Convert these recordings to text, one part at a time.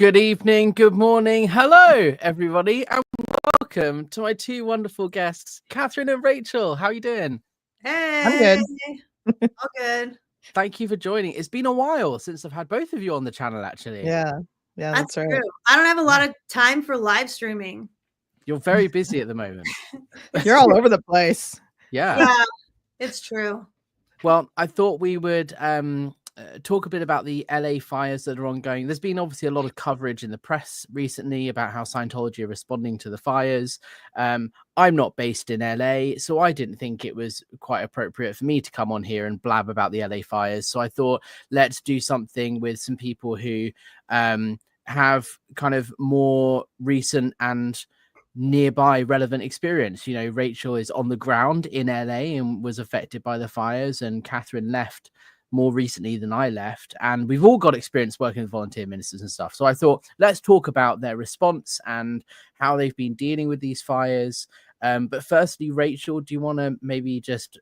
Good evening, good morning, hello everybody, and welcome to my two wonderful guests, Katherine and Rachel. How are you doing? Hey, I'm good. all good. Thank you for joining. It's been a while since I've had both of you on the channel, actually. Yeah, that's right. True. I don't have a lot of time for live streaming. You're very busy at the moment. You're all over the place. Yeah. It's true. Well, I thought we would talk a bit about the LA fires that are ongoing. There's been obviously a lot of coverage in the press recently about how Scientology are responding to the fires. I'm not based in LA, so I didn't think it was quite appropriate for me to come on here and blab about the LA fires. So I thought, let's do something with some people who have kind of more recent and nearby relevant experience. You know, Rachel is on the ground in LA and was affected by the fires, and Katherine left more recently than I left, and we've all got experience working with volunteer ministers and stuff. So I thought, let's talk about their response and how they've been dealing with these fires. But firstly, Rachel, do you want to maybe just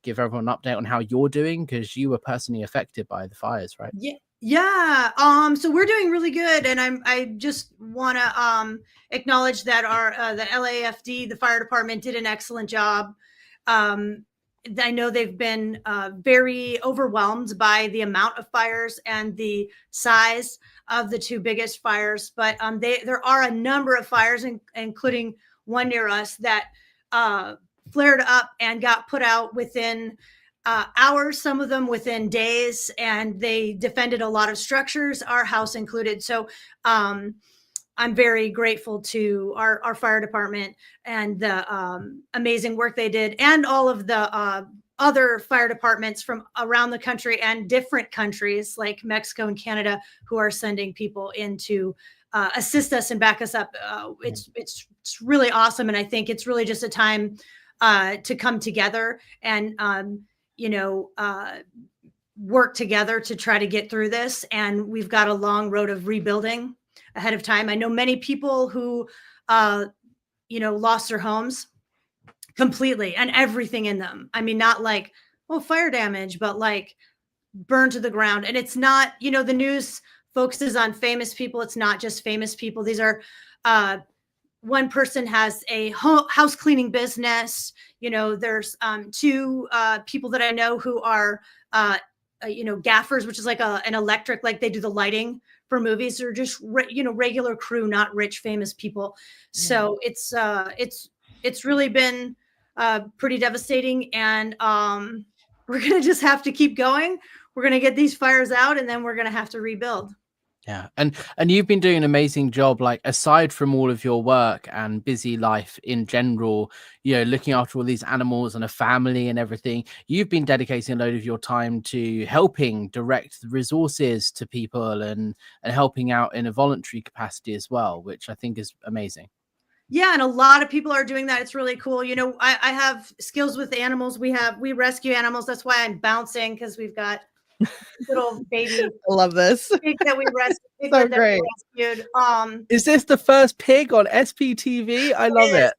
give everyone an update on how you're doing, because you were personally affected by the fires, right? Yeah. So we're doing really good, and I just want to acknowledge that our the LAFD, the fire department, did an excellent job. I know they've been very overwhelmed by the amount of fires and the size of the two biggest fires, but there are a number of fires, including one near us, that flared up and got put out within hours, some of them within days, and they defended a lot of structures, our house included. So I'm very grateful to our fire department and the amazing work they did, and all of the other fire departments from around the country and different countries like Mexico and Canada, who are sending people in to assist us and back us up. It's really awesome, and I think it's really just a time to come together and work together to try to get through this. And we've got a long road of rebuilding ahead of time. I know many people who, lost their homes completely and everything in them. I mean, not like, fire damage, but like burned to the ground. And it's not, the news focuses on famous people. It's not just famous people. These are, one person has a house cleaning business. There's two people that I know who are, gaffers, which is like an electric, like they do the lighting for movies. They're just, regular crew, not rich, famous people. So it's really been pretty devastating. And we're going to just have to keep going. We're going to get these fires out, and then we're going to have to rebuild. Yeah. And you've been doing an amazing job, like aside from all of your work and busy life in general, looking after all these animals and a family and everything, you've been dedicating a load of your time to helping direct resources to people and helping out in a voluntary capacity as well, which I think is amazing. Yeah, and a lot of people are doing that. It's really cool. I have skills with animals. We rescue animals. That's why I'm bouncing, because we've got little baby. I love this. Pig that we rescued. So great. Is this the first pig on SPTV? I love it.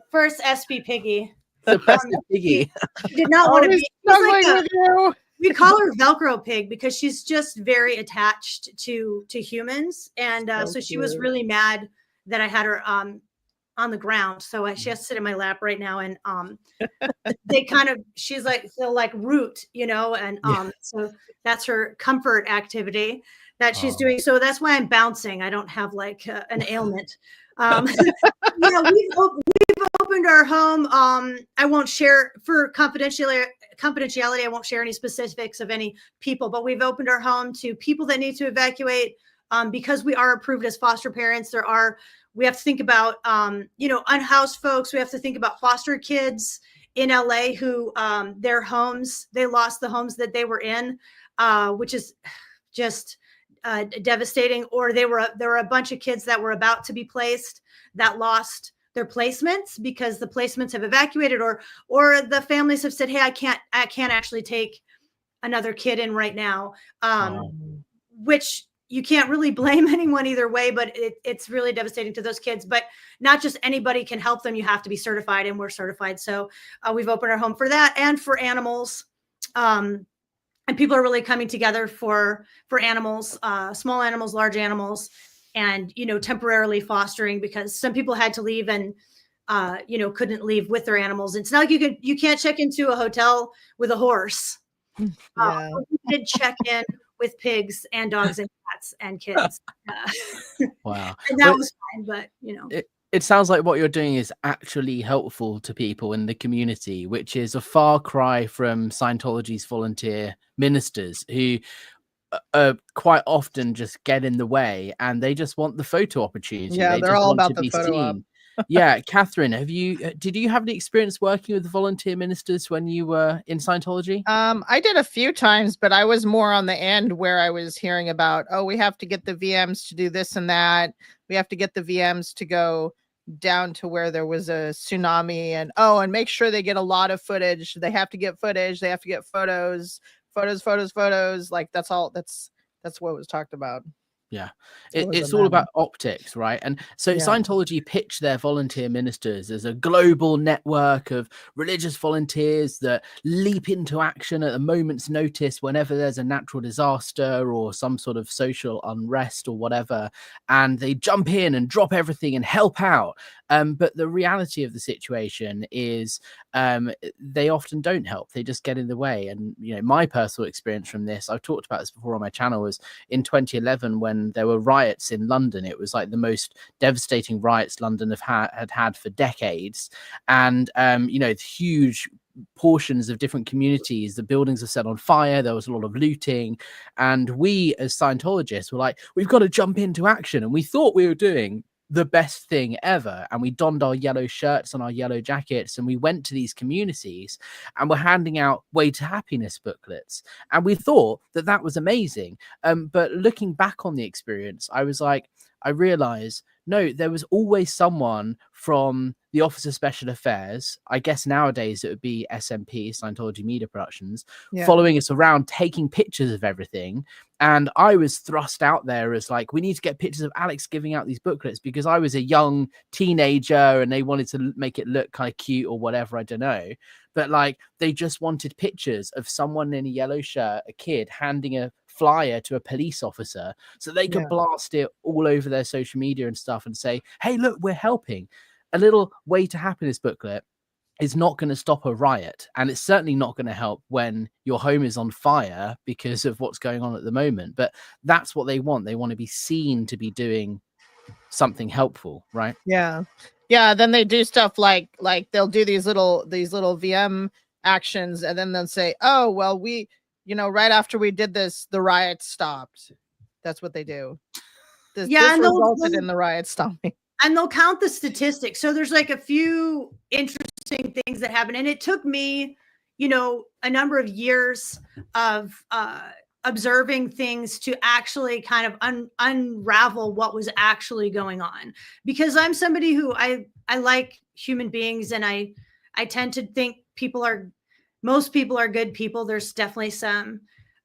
First SP piggy. The best piggy. She did not want to be. With you. We call her Velcro pig because she's just very attached to humans, and so she was really mad that I had her on the ground. So she has to sit in my lap right now, and she's like, they'll like root, and so that's her comfort activity that she's doing. So that's why I'm bouncing. I don't have like an ailment. We've opened our home. I won't share for confidentiality. I won't share any specifics of any people, but we've opened our home to people that need to evacuate because we are approved as foster parents. We have to think about, unhoused folks. We have to think about foster kids in LA who they lost the homes that they were in, which is just devastating. Or there were a bunch of kids that were about to be placed that lost their placements because the placements have evacuated, or the families have said, hey, I can't actually take another kid in right now, which you can't really blame anyone either way, but it's really devastating to those kids. But not just anybody can help them. You have to be certified, and we're certified. So we've opened our home for that and for animals. And people are really coming together for animals, small animals, large animals. and, temporarily fostering, because some people had to leave and, couldn't leave with their animals. It's not like you can't check into a hotel with a horse. Yeah. We did check in with pigs and dogs and cats and kids. Wow. And that was fine, but It sounds like what you're doing is actually helpful to people in the community, which is a far cry from Scientology's volunteer ministers who quite often just get in the way, and they just want the photo opportunity. Yeah, They they're just all want about to the be photo op. seen. Yeah, Catherine, did you have any experience working with the volunteer ministers when you were in Scientology? I did a few times, but I was more on the end where I was hearing about, oh, we have to get the VMs to do this and that. We have to get the VMs to go down to where there was a tsunami, and make sure they get a lot of footage. They have to get footage. They have to get photos. Like that's all. That's what was talked about. Yeah, So it's all about optics, right? And so Yeah. Scientology pitched their volunteer ministers as a global network of religious volunteers that leap into action at a moment's notice whenever there's a natural disaster or some sort of social unrest or whatever, and they jump in and drop everything and help out. But the reality of the situation is they often don't help. They just get in the way. And my personal experience from this, I've talked about this before on my channel, was in 2011 when there were riots in London. It was like the most devastating riots London had for decades, and huge portions of different communities, the buildings are set on fire. There was a lot of looting, and we as Scientologists were like, we've got to jump into action, and we thought we were doing the best thing ever, and we donned our yellow shirts and our yellow jackets, and we went to these communities and we're handing out way to happiness booklets, and we thought that was amazing. But looking back on the experience, I realized, no, there was always someone from the Office of Special Affairs, I guess nowadays it would be SMP, Scientology Media Productions, following us around, taking pictures of everything. And I was thrust out there as like, we need to get pictures of Alex giving out these booklets, because I was a young teenager and they wanted to make it look kind of cute or whatever, I don't know. But like, they just wanted pictures of someone in a yellow shirt, a kid, handing a flyer to a police officer so they could blast it all over their social media and stuff and say, hey, look, we're helping. A little way to happiness booklet is not going to stop a riot, and it's certainly not going to help when your home is on fire because of what's going on at the moment. But that's what they want. They want to be seen to be doing something helpful, right? Yeah. Then they do stuff like they'll do these little VM actions, and then they'll say, oh, well, we, right after we did this, the riot stopped. That's what they do. This resulted in the riot stopping. And they'll count the statistics. So there's like a few interesting things that happen. And it took me, a number of years of observing things to actually kind of unravel what was actually going on. Because I'm somebody who I like human beings, and I tend to think most people are good people. There's definitely some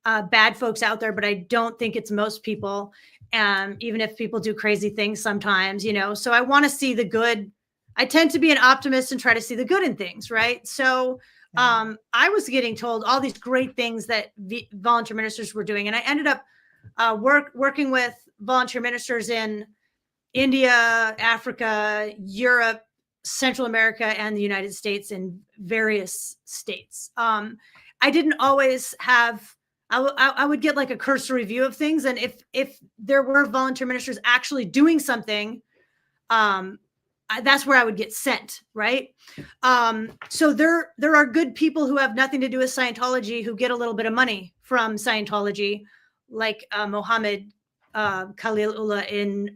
bad folks out there, but I don't think it's most people. Even if people do crazy things sometimes, so I want to see the good. I tend to be an optimist and try to see the good in things. Right. So I was getting told all these great things that volunteer ministers were doing. And I ended up working with volunteer ministers in India, Africa, Europe, Central America, and the United States, in various states. I didn't always have, I would get like a cursory view of things. And if there were volunteer ministers actually doing something, that's where I would get sent. Right. So there are good people who have nothing to do with Scientology who get a little bit of money from Scientology, like Mohammed Khalilullah in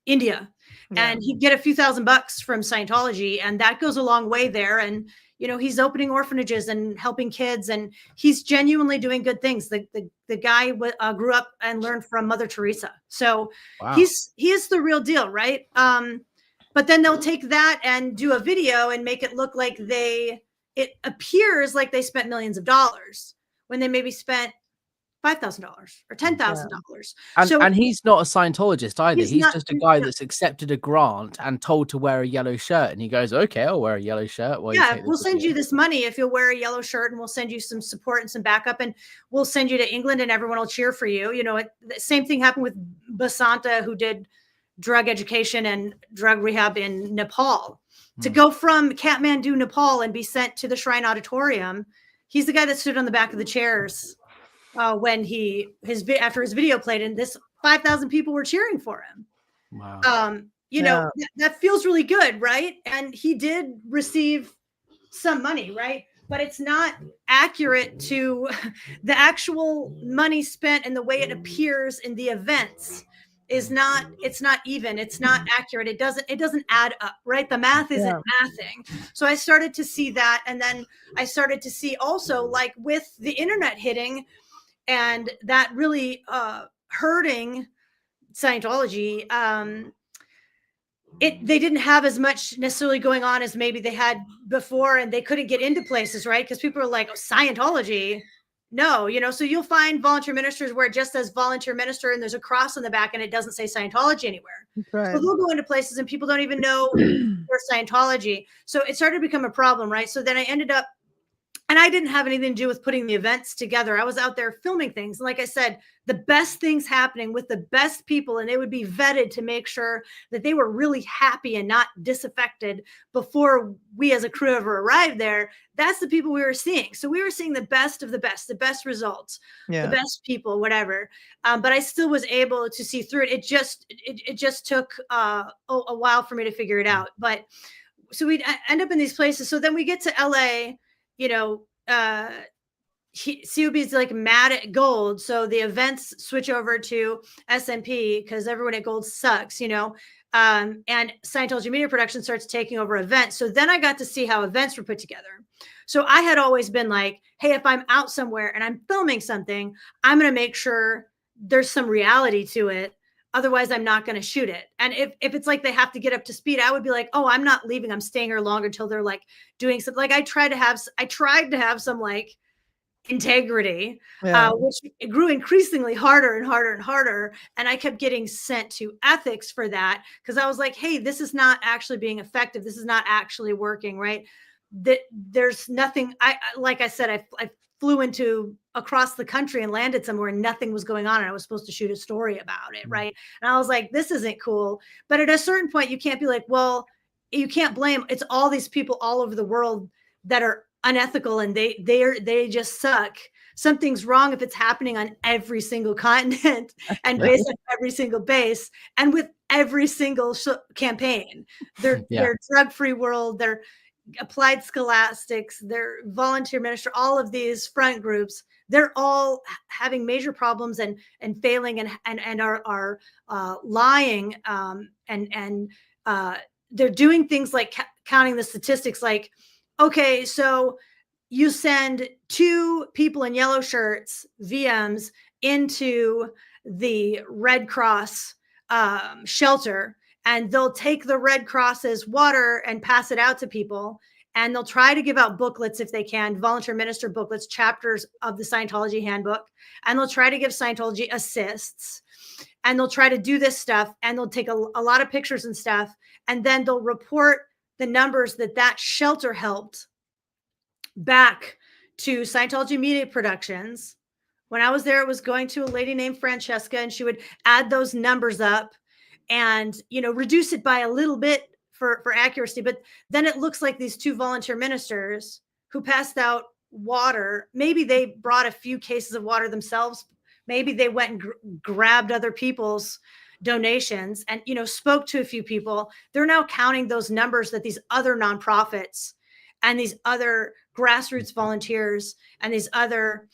India. And he'd get a few $1,000 from Scientology, and that goes a long way there. And he's opening orphanages and helping kids, and he's genuinely doing good things. The guy grew up and learned from Mother Teresa, so wow. He is the real deal, right? But then they'll take that and do a video and make it look like it appears like they spent millions of dollars when they maybe spent $5,000 or $10,000. And he's not a Scientologist either. He's not, just a guy that's accepted a grant and told to wear a yellow shirt. And he goes, okay, I'll wear a yellow shirt. While yeah, we'll send you this money if you'll wear a yellow shirt, and we'll send you some support and some backup, and we'll send you to England and everyone will cheer for you. You know, the same thing happened with Basanta, who did drug education and drug rehab in Nepal. To go from Kathmandu, Nepal, and be sent to the Shrine Auditorium, he's the guy that stood on the back of the chairs when after his video played, and this 5,000 people were cheering for him. Wow. You know, that feels really good, right? And he did receive some money, right? But it's not accurate to the actual money spent and the way it appears in the events it's not even, it's not accurate. It doesn't add up, right? The math isn't mathing. So I started to see that. And then I started to see also, like, with the internet hitting and that really hurting Scientology, they didn't have as much necessarily going on as maybe they had before, and they couldn't get into places, right? Because people are like, oh, Scientology. No, you know, so you'll find volunteer ministers where it just says volunteer minister and there's a cross on the back and it doesn't say Scientology anywhere. Right. So they'll go into places and people don't even know their Scientology. So it started to become a problem, right? So then I ended up, and I didn't have anything to do with putting the events together. I was out there filming things. And like I said, the best things happening with the best people, and they would be vetted to make sure that they were really happy and not disaffected before we as a crew ever arrived there. That's the people we were seeing. So we were seeing the best of the best results, the best people, whatever. But I still was able to see through it. It just took a while for me to figure it out. But so we'd end up in these places. So then we get to LA, you know, COB is like mad at gold. So the events switch over to SMP because everyone at gold sucks, you know, and Scientology Media Production starts taking over events. So then I got to see how events were put together. So I had always been like, hey, if I'm out somewhere and I'm filming something, I'm going to make sure there's some reality to it. Otherwise, I'm not going to shoot it. And if it's like they have to get up to speed, I would be like, oh, I'm not leaving. I'm staying here longer until they're like doing something. Like I tried to have some like integrity, which grew increasingly harder and harder and harder. And I kept getting sent to ethics for that because I was like, hey, this is not actually being effective. This is not actually working, right? There's nothing. Like I said, I flew into across the country and landed somewhere and nothing was going on. And I was supposed to shoot a story about it. Right. And I was like, this isn't cool. But at a certain point, you can't be like, well, you can't blame. It's all these people all over the world that are unethical and they just suck. Something's wrong if it's happening on every single continent and based on every single base and with every single campaign. They're drug-free world. They're applied scholastics, they're volunteer minister, all of these front groups, they're all having major problems and failing and are lying and they're doing things like counting the statistics like, okay, so you send 2 people in yellow shirts, VMs, into the Red Cross shelter, and they'll take the Red Cross's water and pass it out to people. And they'll try to give out booklets if they can, volunteer minister booklets, chapters of the Scientology handbook. And they'll try to give Scientology assists. And they'll try to do this stuff. And they'll take a lot of pictures and stuff. And then they'll report the numbers that shelter helped back to Scientology Media Productions. When I was there, it was going to a lady named Francesca, and she would add those numbers up and, you know, reduce it by a little bit for accuracy. But then it looks like these 2 volunteer ministers who passed out water, maybe they brought a few cases of water themselves. Maybe they went and grabbed other people's donations and, you know, spoke to a few people. They're now counting those numbers that these other nonprofits and these other grassroots volunteers and these other,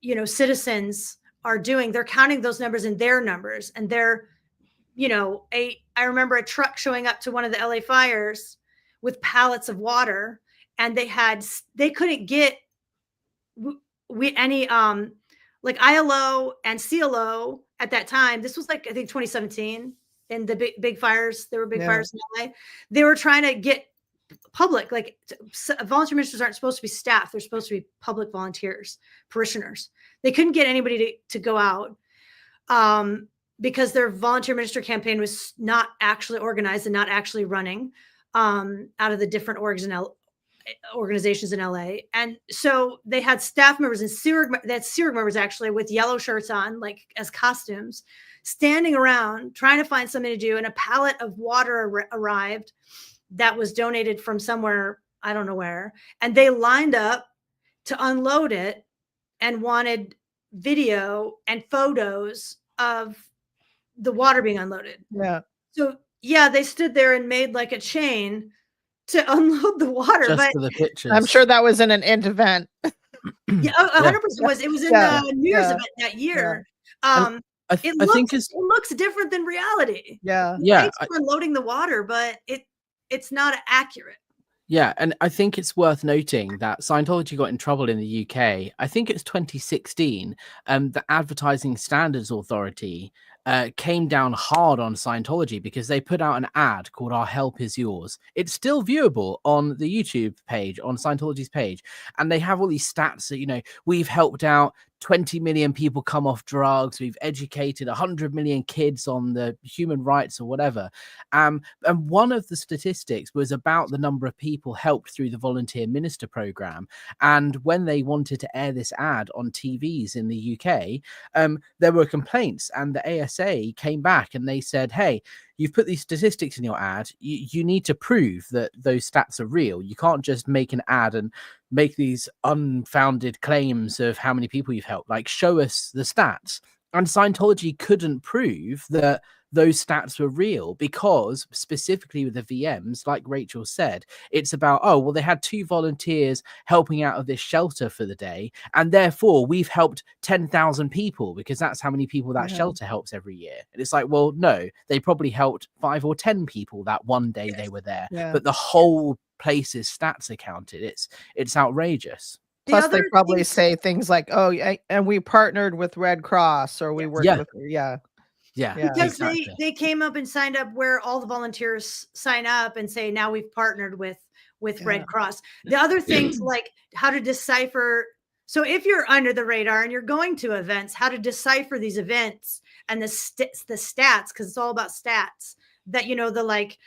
you know, citizens are doing. They're counting those numbers in their numbers, and they're, you know, I remember a truck showing up to one of the LA fires with pallets of water, and they couldn't get any like ILO and CLO at that time. This was like, I think 2017 in the big fires. There were big fires in LA. They were trying to get public. Like volunteer ministers aren't supposed to be staff. They're supposed to be public volunteers, parishioners. They couldn't get anybody to go out because their volunteer minister campaign was not actually organized and not actually running out of the different organizations in LA. And so they had staff members and they had Sea Org members actually with yellow shirts on, like as costumes, standing around trying to find something to do. And a pallet of water arrived that was donated from somewhere, I don't know where. And they lined up to unload it and wanted video and photos of the water being unloaded. Yeah. So yeah, they stood there and made like a chain to unload the water. Just but for the pictures. I'm sure that was in an event. Yeah, 100% was. It was in the New Year's event that year. I think it looks different than reality. Yeah. Thanks for unloading the water, but it's not accurate. Yeah, and I think it's worth noting that Scientology got in trouble in the UK. I think it's 2016. The Advertising Standards Authority came down hard on Scientology because they put out an ad called "Our Help Is Yours." It's still viewable on the YouTube page, on Scientology's page, and they have all these stats that, you know, we've helped out 20 million people come off drugs, we've educated 100 million kids on the human rights or whatever. And one of the statistics was about the number of people helped through the volunteer minister program. And when they wanted to air this ad on TVs in the UK, there were complaints, and the ASA came back and they said, hey, you've put these statistics in your ad. You need to prove that those stats are real. You can't just make an ad and make these unfounded claims of how many people you've helped. Like, show us the stats. And Scientology couldn't prove that those stats were real because, specifically with the VMs, like Rachel said, it's about, oh, well, they had 2 volunteers helping out of this shelter for the day, and therefore we've helped 10,000 people because that's how many people that shelter helps every year. And it's like, well, no, they probably helped 5 or 10 people that one day they were there, but the whole place's stats are counted. It's outrageous. Plus, they probably say things like, "Oh, and we partnered with Red Cross, or we worked with." Yeah, because they came up and signed up where all the volunteers sign up and say, "Now we've partnered with Red Cross." The other things like how to decipher. So if you're under the radar and you're going to events, how to decipher these events and the stats, because it's all about stats. That, you know, the like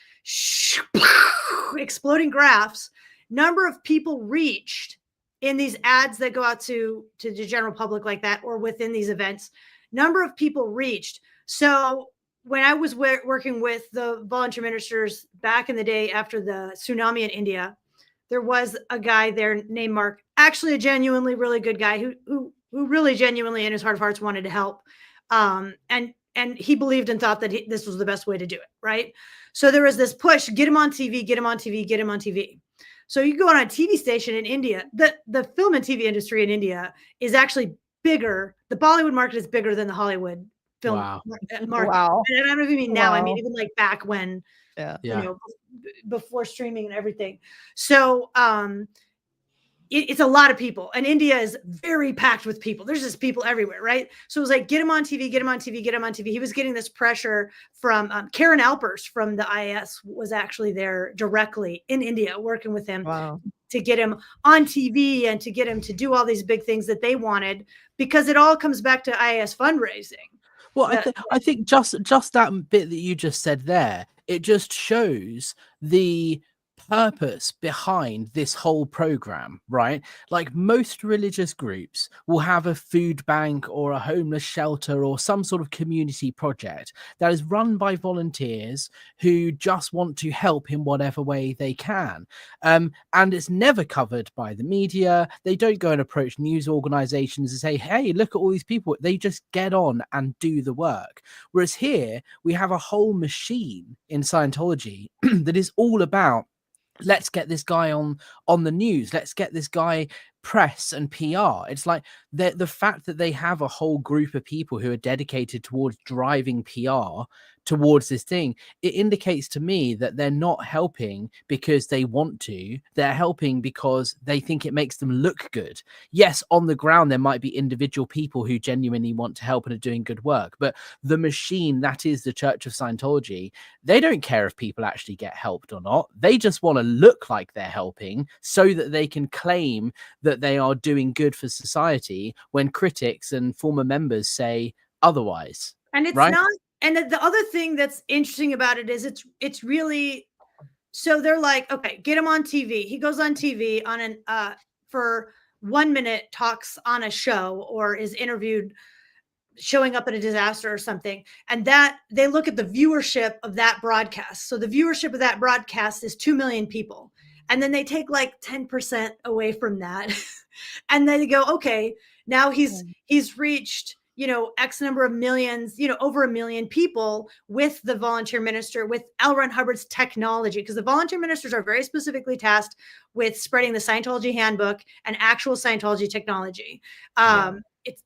exploding graphs, number of people reached in these ads that go out to the general public like that, or within these events, number of people reached. So when I was working with the volunteer ministers back in the day after the tsunami in India, there was a guy there named Mark, actually a genuinely really good guy who really genuinely in his heart of hearts wanted to help. And he believed and thought that this was the best way to do it, right? So there was this push, get him on TV, get him on TV, get him on TV. So you go on a TV station in India, the film and TV industry in India is actually bigger. The Bollywood market is bigger than the Hollywood film market. Wow. And I don't even mean now. I mean, even like back when, you know, before streaming and everything. So it's a lot of people, and India is very packed with people. There's just people everywhere, right? So it was like, get him on TV, get him on TV, get him on TV. He was getting this pressure from Karen Alpers from the IS was actually there directly in India working with him to get him on TV and to get him to do all these big things that they wanted, because it all comes back to IS fundraising. Well, I think just that bit that you just said there, it just shows the purpose behind this whole program, right? Like, most religious groups will have a food bank or a homeless shelter or some sort of community project that is run by volunteers who just want to help in whatever way they can. And it's never covered by the media. They don't go and approach news organizations and say, hey, look at all these people. They just get on and do the work. Whereas here we have a whole machine in Scientology that is all about, let's get this guy on the news. Let's get this guy press and PR. It's like the fact that they have a whole group of people who are dedicated towards driving PR towards this thing, it indicates to me that they're not helping because they want to. They're helping because they think it makes them look good. Yes, on the ground there might be individual people who genuinely want to help and are doing good work, but the machine that is the Church of Scientology, they don't care if people actually get helped or not. They just want to look like they're helping so that they can claim that they are doing good for society when critics and former members say otherwise. And it's right? not. And the other thing that's interesting about it is it's really, so they're like, okay, get him on TV. He goes on TV on an for 1 minute, talks on a show or is interviewed showing up at a disaster or something. And that they look at the viewership of that broadcast. So the viewership of that broadcast is 2 million people. And then they take like 10% away from that. And then they go, okay, now he's reached, X number of millions, over 1 million people with the volunteer minister, with L. Ron Hubbard's technology, because the volunteer ministers are very specifically tasked with spreading the Scientology handbook and actual Scientology technology.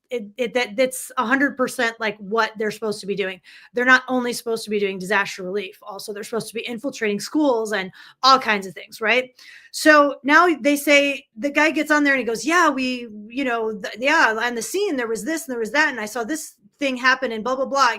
That's 100% like what they're supposed to be doing. They're not only supposed to be doing disaster relief, also they're supposed to be infiltrating schools and all kinds of things, right? So now they say, the guy gets on there and he goes, yeah, on the scene there was this and there was that, and I saw this thing happen and blah blah blah.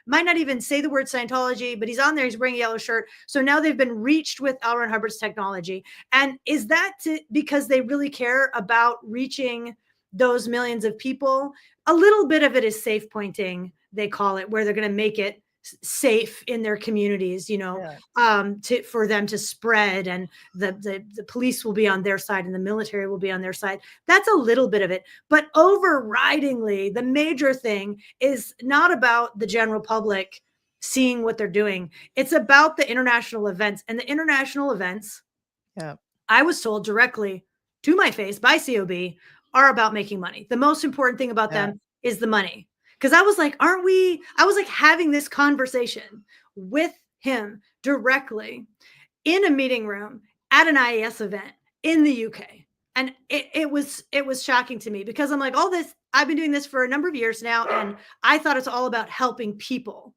Might not even say the word Scientology, but he's on there, he's wearing a yellow shirt. So now they've been reached with L. Ron Hubbard's technology. And is that because they really care about reaching those millions of people? A little bit of it is safe pointing, they call it, where they're going to make it safe in their communities, for them to spread, and the police will be on their side and the military will be on their side. That's a little bit of it. But overridingly, the major thing is not about the general public seeing what they're doing. It's about the international events. And the international events, I was told directly to my face by COB, are about making money. The most important thing about them is the money. Because I was like, I was like having this conversation with him directly in a meeting room at an IAS event in the UK. And it was shocking to me, because I'm like, all this, I've been doing this for a number of years now. And I thought it's all about helping people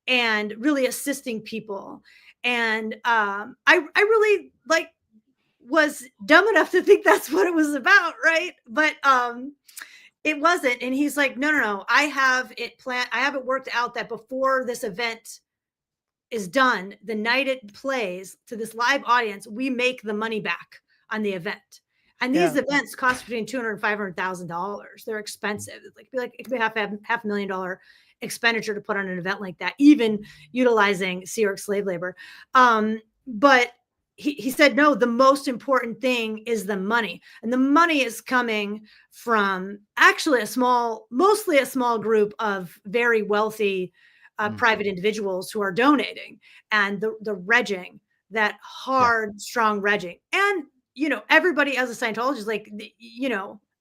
and really assisting people. And I really was dumb enough to think that's what it was about, right? But it wasn't. And he's like, no, I have it planned. I have it worked out that before this event is done, the night it plays to this live audience, we make the money back on the event. And these events cost between $200,000 and $500,000. They're expensive. It could be $500,000 expenditure to put on an event like that, even utilizing Sea Org slave labor. But he said, no, the most important thing is the money. And the money is coming from actually mostly a small group of very wealthy private individuals who are donating, and the regging, that hard, strong regging. And, everybody as a Scientologist, like,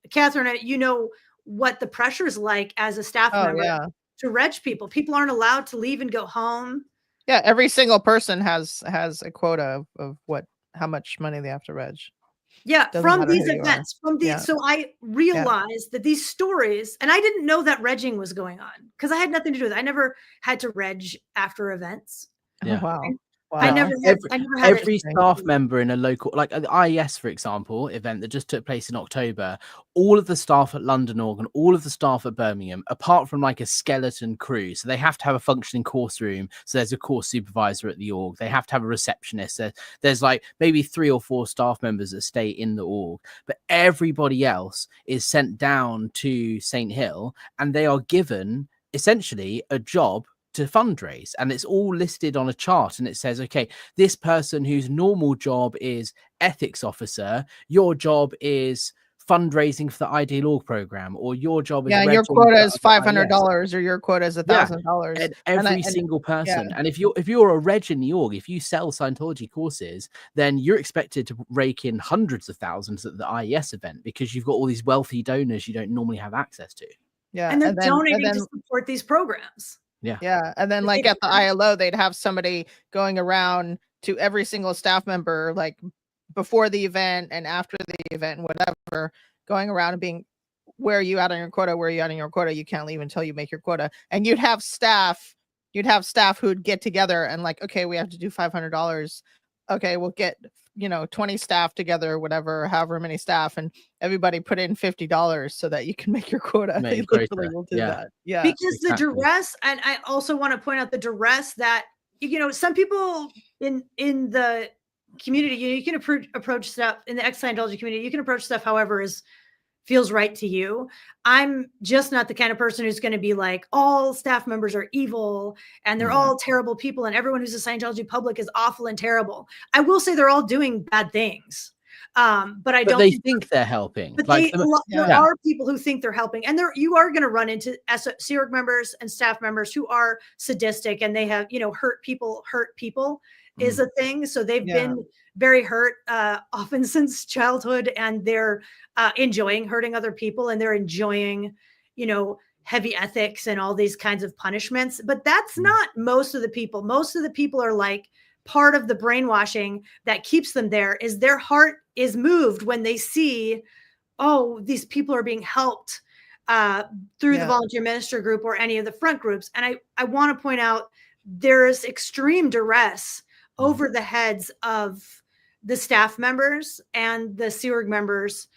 Catherine, what the pressure is like as a staff member to reg people. People aren't allowed to leave and go home. Yeah, every single person has a quota of how much money they have to reg. Yeah, from these events, so I realized that these stories, and I didn't know that regging was going on, because I had nothing to do with it. I never had to reg after events. Yeah. Oh, wow. I never had every staff member in a local, like an IES, for example, event that just took place in October, all of the staff at London Org and all of the staff at Birmingham, apart from like a skeleton crew, so they have to have a functioning course room. So there's a course supervisor at the org. They have to have a receptionist. There's like maybe 3 or 4 staff members that stay in the org, but everybody else is sent down to St. Hill, and they are given essentially a job to fundraise, and it's all listed on a chart, and it says, okay, this person whose normal job is ethics officer, your job is fundraising for the Ideal Org program, or your job is your quota is $500 or your quota is $1,000. And every single person. And if you're a reg in the org, if you sell Scientology courses, then you're expected to rake in hundreds of thousands at the IES event, because you've got all these wealthy donors you don't normally have access to. And they're donating to support these programs. Yeah. And then like at the ILO, they'd have somebody going around to every single staff member, like before the event and after the event and whatever, going around and being, where are you at on your quota? Where are you at on your quota? You can't leave until you make your quota. And you'd have staff who'd get together and like, okay, we have to do $500. Okay, we'll get, 20 staff together, whatever, however many staff, and everybody put in $50 so that you can make your quota. Make They your quota, literally will do yeah. that. Yeah. Because the exactly. duress, and I also want to point out the duress that, some people in the community, you can approach stuff in the ex-Scientology community, you can approach stuff however feels right to you. I'm just not the kind of person who's going to be like, all staff members are evil and they're all terrible people and everyone who's a Scientology public is awful and terrible. I will say they're all doing bad things. But don't they think they're helping. But Like there are people who think they're helping, and you are going to run into Sea Org members and staff members who are sadistic and they have, hurt people is a thing. So they've been very hurt, often since childhood, and they're enjoying hurting other people, and they're enjoying, heavy ethics and all these kinds of punishments. But that's not most of the people. Most of the people are like, part of the brainwashing that keeps them there is their heart is moved when they see, oh, these people are being helped through the volunteer minister group or any of the front groups. And I want to point out there's extreme duress over the heads of the staff members and the Sea Org members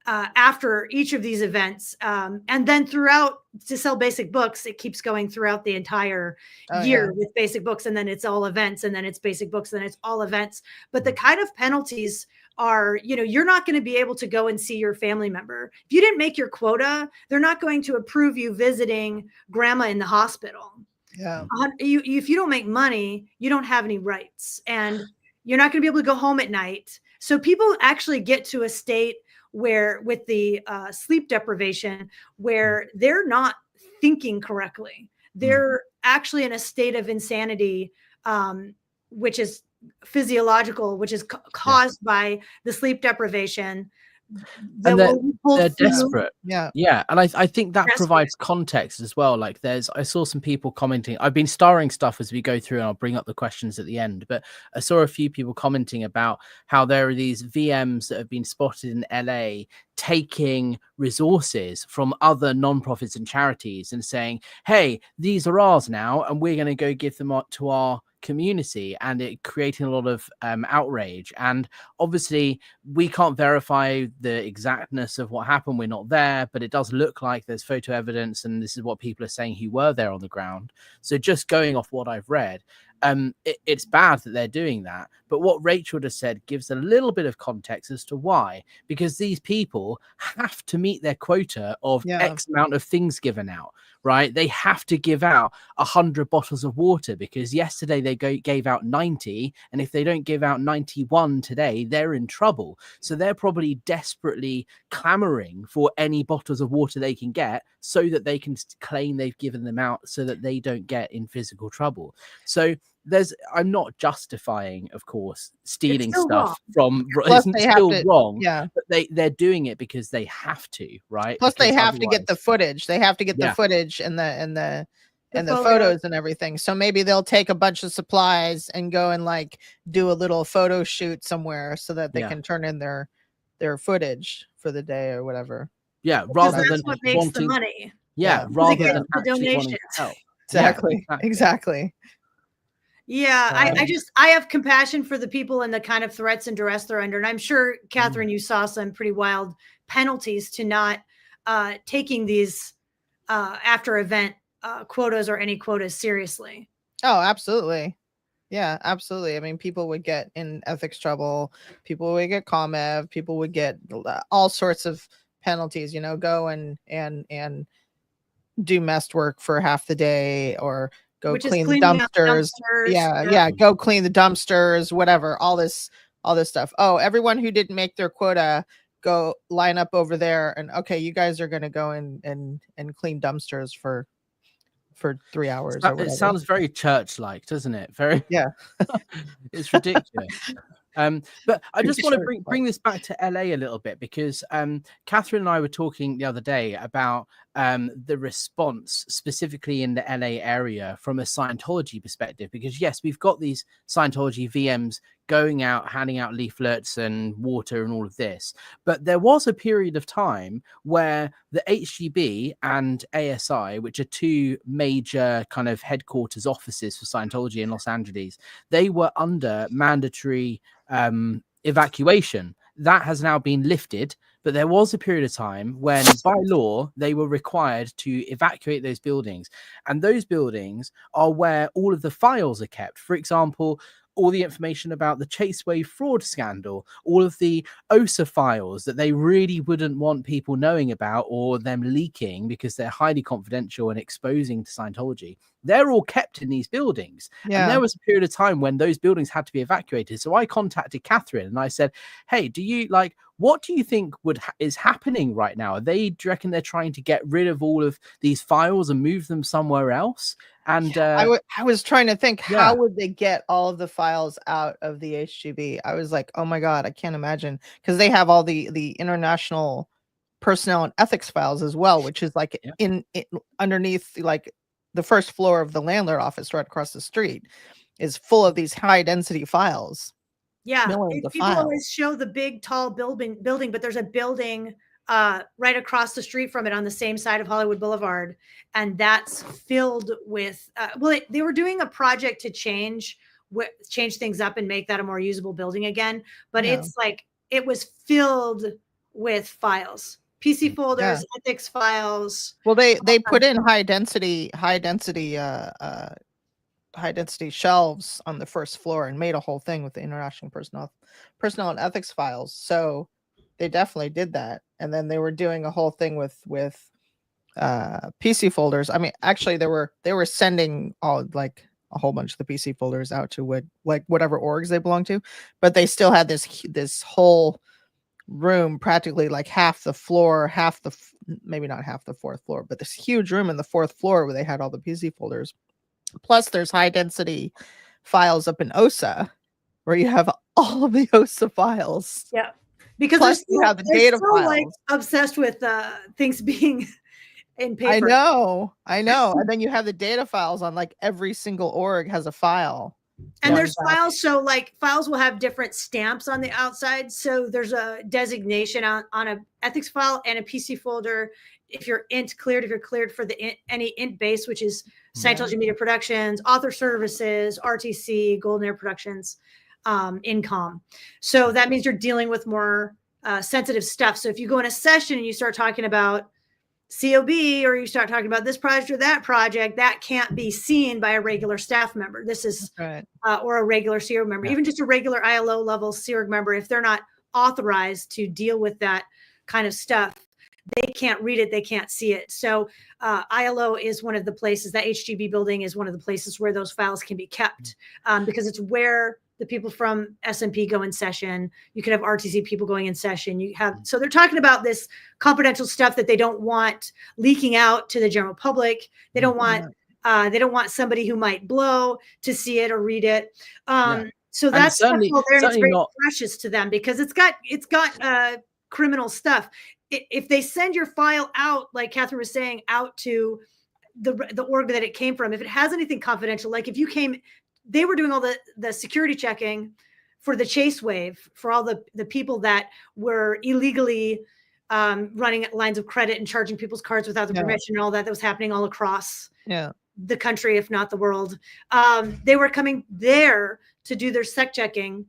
after each of these events. And then throughout, to sell basic books, it keeps going throughout the entire year with basic books. And then it's all events, and then it's basic books, and then it's all events. But the kind of penalties are, you're not going to be able to go and see your family member. If you didn't make your quota, they're not going to approve you visiting grandma in the hospital. Yeah. If you don't make money, you don't have any rights, and you're not going to be able to go home at night. So people actually get to a state where, with the sleep deprivation, where they're not thinking correctly. They're actually in a state of insanity, which is physiological, which is caused by the sleep deprivation. And they're desperate. Yeah. And I think that provides context as well. Like I saw some people commenting. I've been starring stuff as we go through, and I'll bring up the questions at the end, but I saw a few people commenting about how there are these VMs that have been spotted in LA taking resources from other nonprofits and charities and saying, hey, these are ours now, and we're going to go give them to our community, and it creating a lot of outrage. And obviously we can't verify the exactness of what happened, we're not there, but it does look like there's photo evidence, and this is what people are saying who were there on the ground. So just going off what I've read, it's bad that they're doing that, but what Rachel just said gives a little bit of context as to why, because these people have to meet their quota of X amount of things given out, right? They have to give out 100 bottles of water, because yesterday they gave out 90, and if they don't give out 91 today, they're in trouble. So they're probably desperately clamoring for any bottles of water they can get, so that they can claim they've given them out, so that they don't get in physical trouble. So I'm not justifying, of course, stealing stuff from, it's still wrong, but they're doing it because they have to, right? Plus because they have to get the footage. They have to get the footage and the photos and everything. So maybe they'll take a bunch of supplies and go and like do a little photo shoot somewhere so that they can turn in their footage for the day or whatever. Yeah, rather than what makes the money. Rather than actually wanting to help. Exactly. Yeah, I have compassion for the people and the kind of threats and duress they're under. And I'm sure, Catherine, you saw some pretty wild penalties to not taking these after event quotas or any quotas seriously. Oh, absolutely. Yeah, absolutely. I mean, people would get in ethics trouble. People would get ComEv. People would get all sorts of penalties, go and do messed work for half the day, or go clean the dumpsters. Yeah. Go clean the dumpsters, whatever, all this stuff. Oh, everyone who didn't make their quota, go line up over there, and okay, you guys are going to go and clean dumpsters for 3 hours. It sounds very church-like, doesn't it? Very. Yeah. It's ridiculous. But I just want to bring this back to LA a little bit, because Catherine and I were talking the other day about the response specifically in the LA area from a Scientology perspective, because yes, we've got these Scientology VMs going out, handing out leaflets and water and all of this. But there was a period of time where the HGB and ASI, which are two major kind of headquarters offices for Scientology in Los Angeles, they were under mandatory evacuation. That has now been lifted, but there was a period of time when by law they were required to evacuate those buildings, and those buildings are where all of the files are kept. For example, all the information about the Chaseway fraud scandal, all of the OSA files that they really wouldn't want people knowing about or them leaking because they're highly confidential and exposing to Scientology. They're all kept in these buildings. Yeah. And there was a period of time when those buildings had to be evacuated. So I contacted Katherine and I said, hey, what do you think is happening right now? Do you reckon they're trying to get rid of all of these files and move them somewhere else? And I was trying to think, how would they get all of the files out of the HGB? I was like, oh my God, I can't imagine, because they have all the international personnel and ethics files as well, which is like in underneath like the first floor of the landlord office right across the street is full of these high density files. Yeah, people always show the big tall building, but there's a building right across the street from it on the same side of Hollywood Boulevard, and that's filled with they were doing a project to change things up and make that a more usable building again, but it's like it was filled with files, PC folders, ethics files. Well, they put in high density shelves on the first floor and made a whole thing with the international personnel and ethics files. So they definitely did that. And then they were doing a whole thing with PC folders. I mean, actually they were sending all like a whole bunch of the PC folders out to whatever orgs they belong to, but they still had this whole room, practically like half the floor, maybe not half the fourth floor, but this huge room in the fourth floor where they had all the PC folders. Plus there's high density files up in OSA where you have all of the OSA files. Yeah. Because plus you have the data files. Like obsessed with things being in paper. I know. And then you have the data files on like every single org has a file. And there's files, so like files will have different stamps on the outside. So there's a designation on a ethics file and a PC folder. If you're int cleared, if you're cleared for any int base, which is Scientology Media Productions, Author Services, RTC, Golden Air Productions, Incom. So that means you're dealing with more sensitive stuff. So if you go in a session and you start talking about COB or you start talking about this project or that project, that can't be seen by a regular staff member. This is or a regular CORG member, even just a regular ILO level CORG member. If they're not authorized to deal with that kind of stuff, they can't read it, they can't see it. So ILO is one of the places, that HGB building is one of the places where those files can be kept because it's where the people from SMP go in session. You could have RTC people going in session. So they're talking about this confidential stuff that they don't want leaking out to the general public. They don't want somebody who might blow to see it or read it. So that's there, and it's very precious to them because it's got criminal stuff. If they send your file out, like Katherine was saying, out to the org that it came from, if it has anything confidential, like if you came, they were doing all the security checking for the Chase Wave, for all the people that were illegally running lines of credit and charging people's cards without the permission and all that was happening all across the country, if not the world. They were coming there to do their sec checking.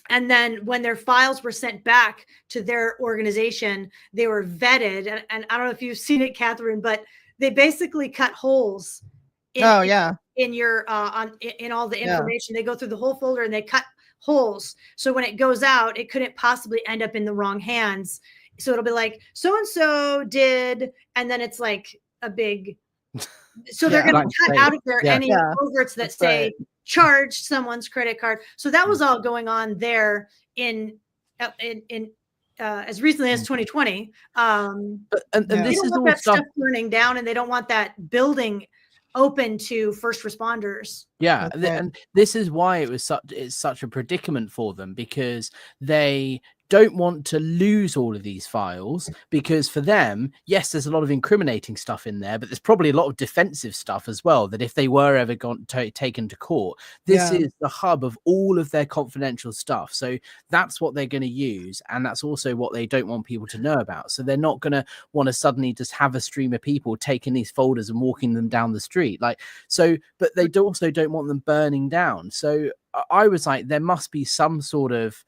And then when their files were sent back to their organization, they were vetted. And I don't know if you've seen it, Katherine, but they basically cut holes in your in all the information. They go through the whole folder and they cut holes. So when it goes out, it couldn't possibly end up in the wrong hands. So it'll be like, so-and-so did, and then it's like a big, so they're going to cut out of there any coverts that say charged someone's credit card. So that was all going on there in as recently as 2020. And this is all that stuff burning down, and they don't want that building open to first responders. And this is why it's such a predicament for them, because they don't want to lose all of these files, because for them, yes, there's a lot of incriminating stuff in there, but there's probably a lot of defensive stuff as well, that if they were ever taken to court, this is the hub of all of their confidential stuff. So that's what they're going to use, and that's also what they don't want people to know about. So they're not going to want to suddenly just have a stream of people taking these folders and walking them down the street, like, so, but they also don't want them burning down. So I was like, there must be some sort of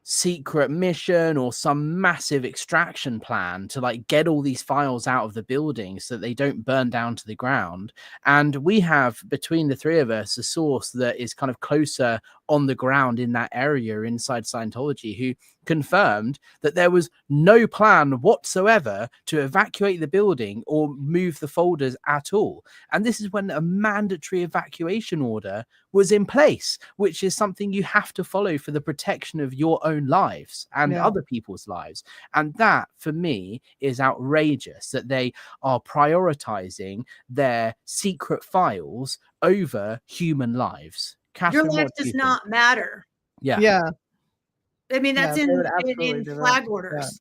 secret mission or some massive extraction plan to like get all these files out of the building so that they don't burn down to the ground. And we have, between the three of us, a source that is kind of closer on the ground in that area inside Scientology, who confirmed that there was no plan whatsoever to evacuate the building or move the folders at all. And this is when a mandatory evacuation order was in place, which is something you have to follow for the protection of your own lives and other people's lives. And that, for me, is outrageous, that they are prioritizing their secret files over human lives. Catherine, your life does not matter. Yeah. I mean, that's in flag orders,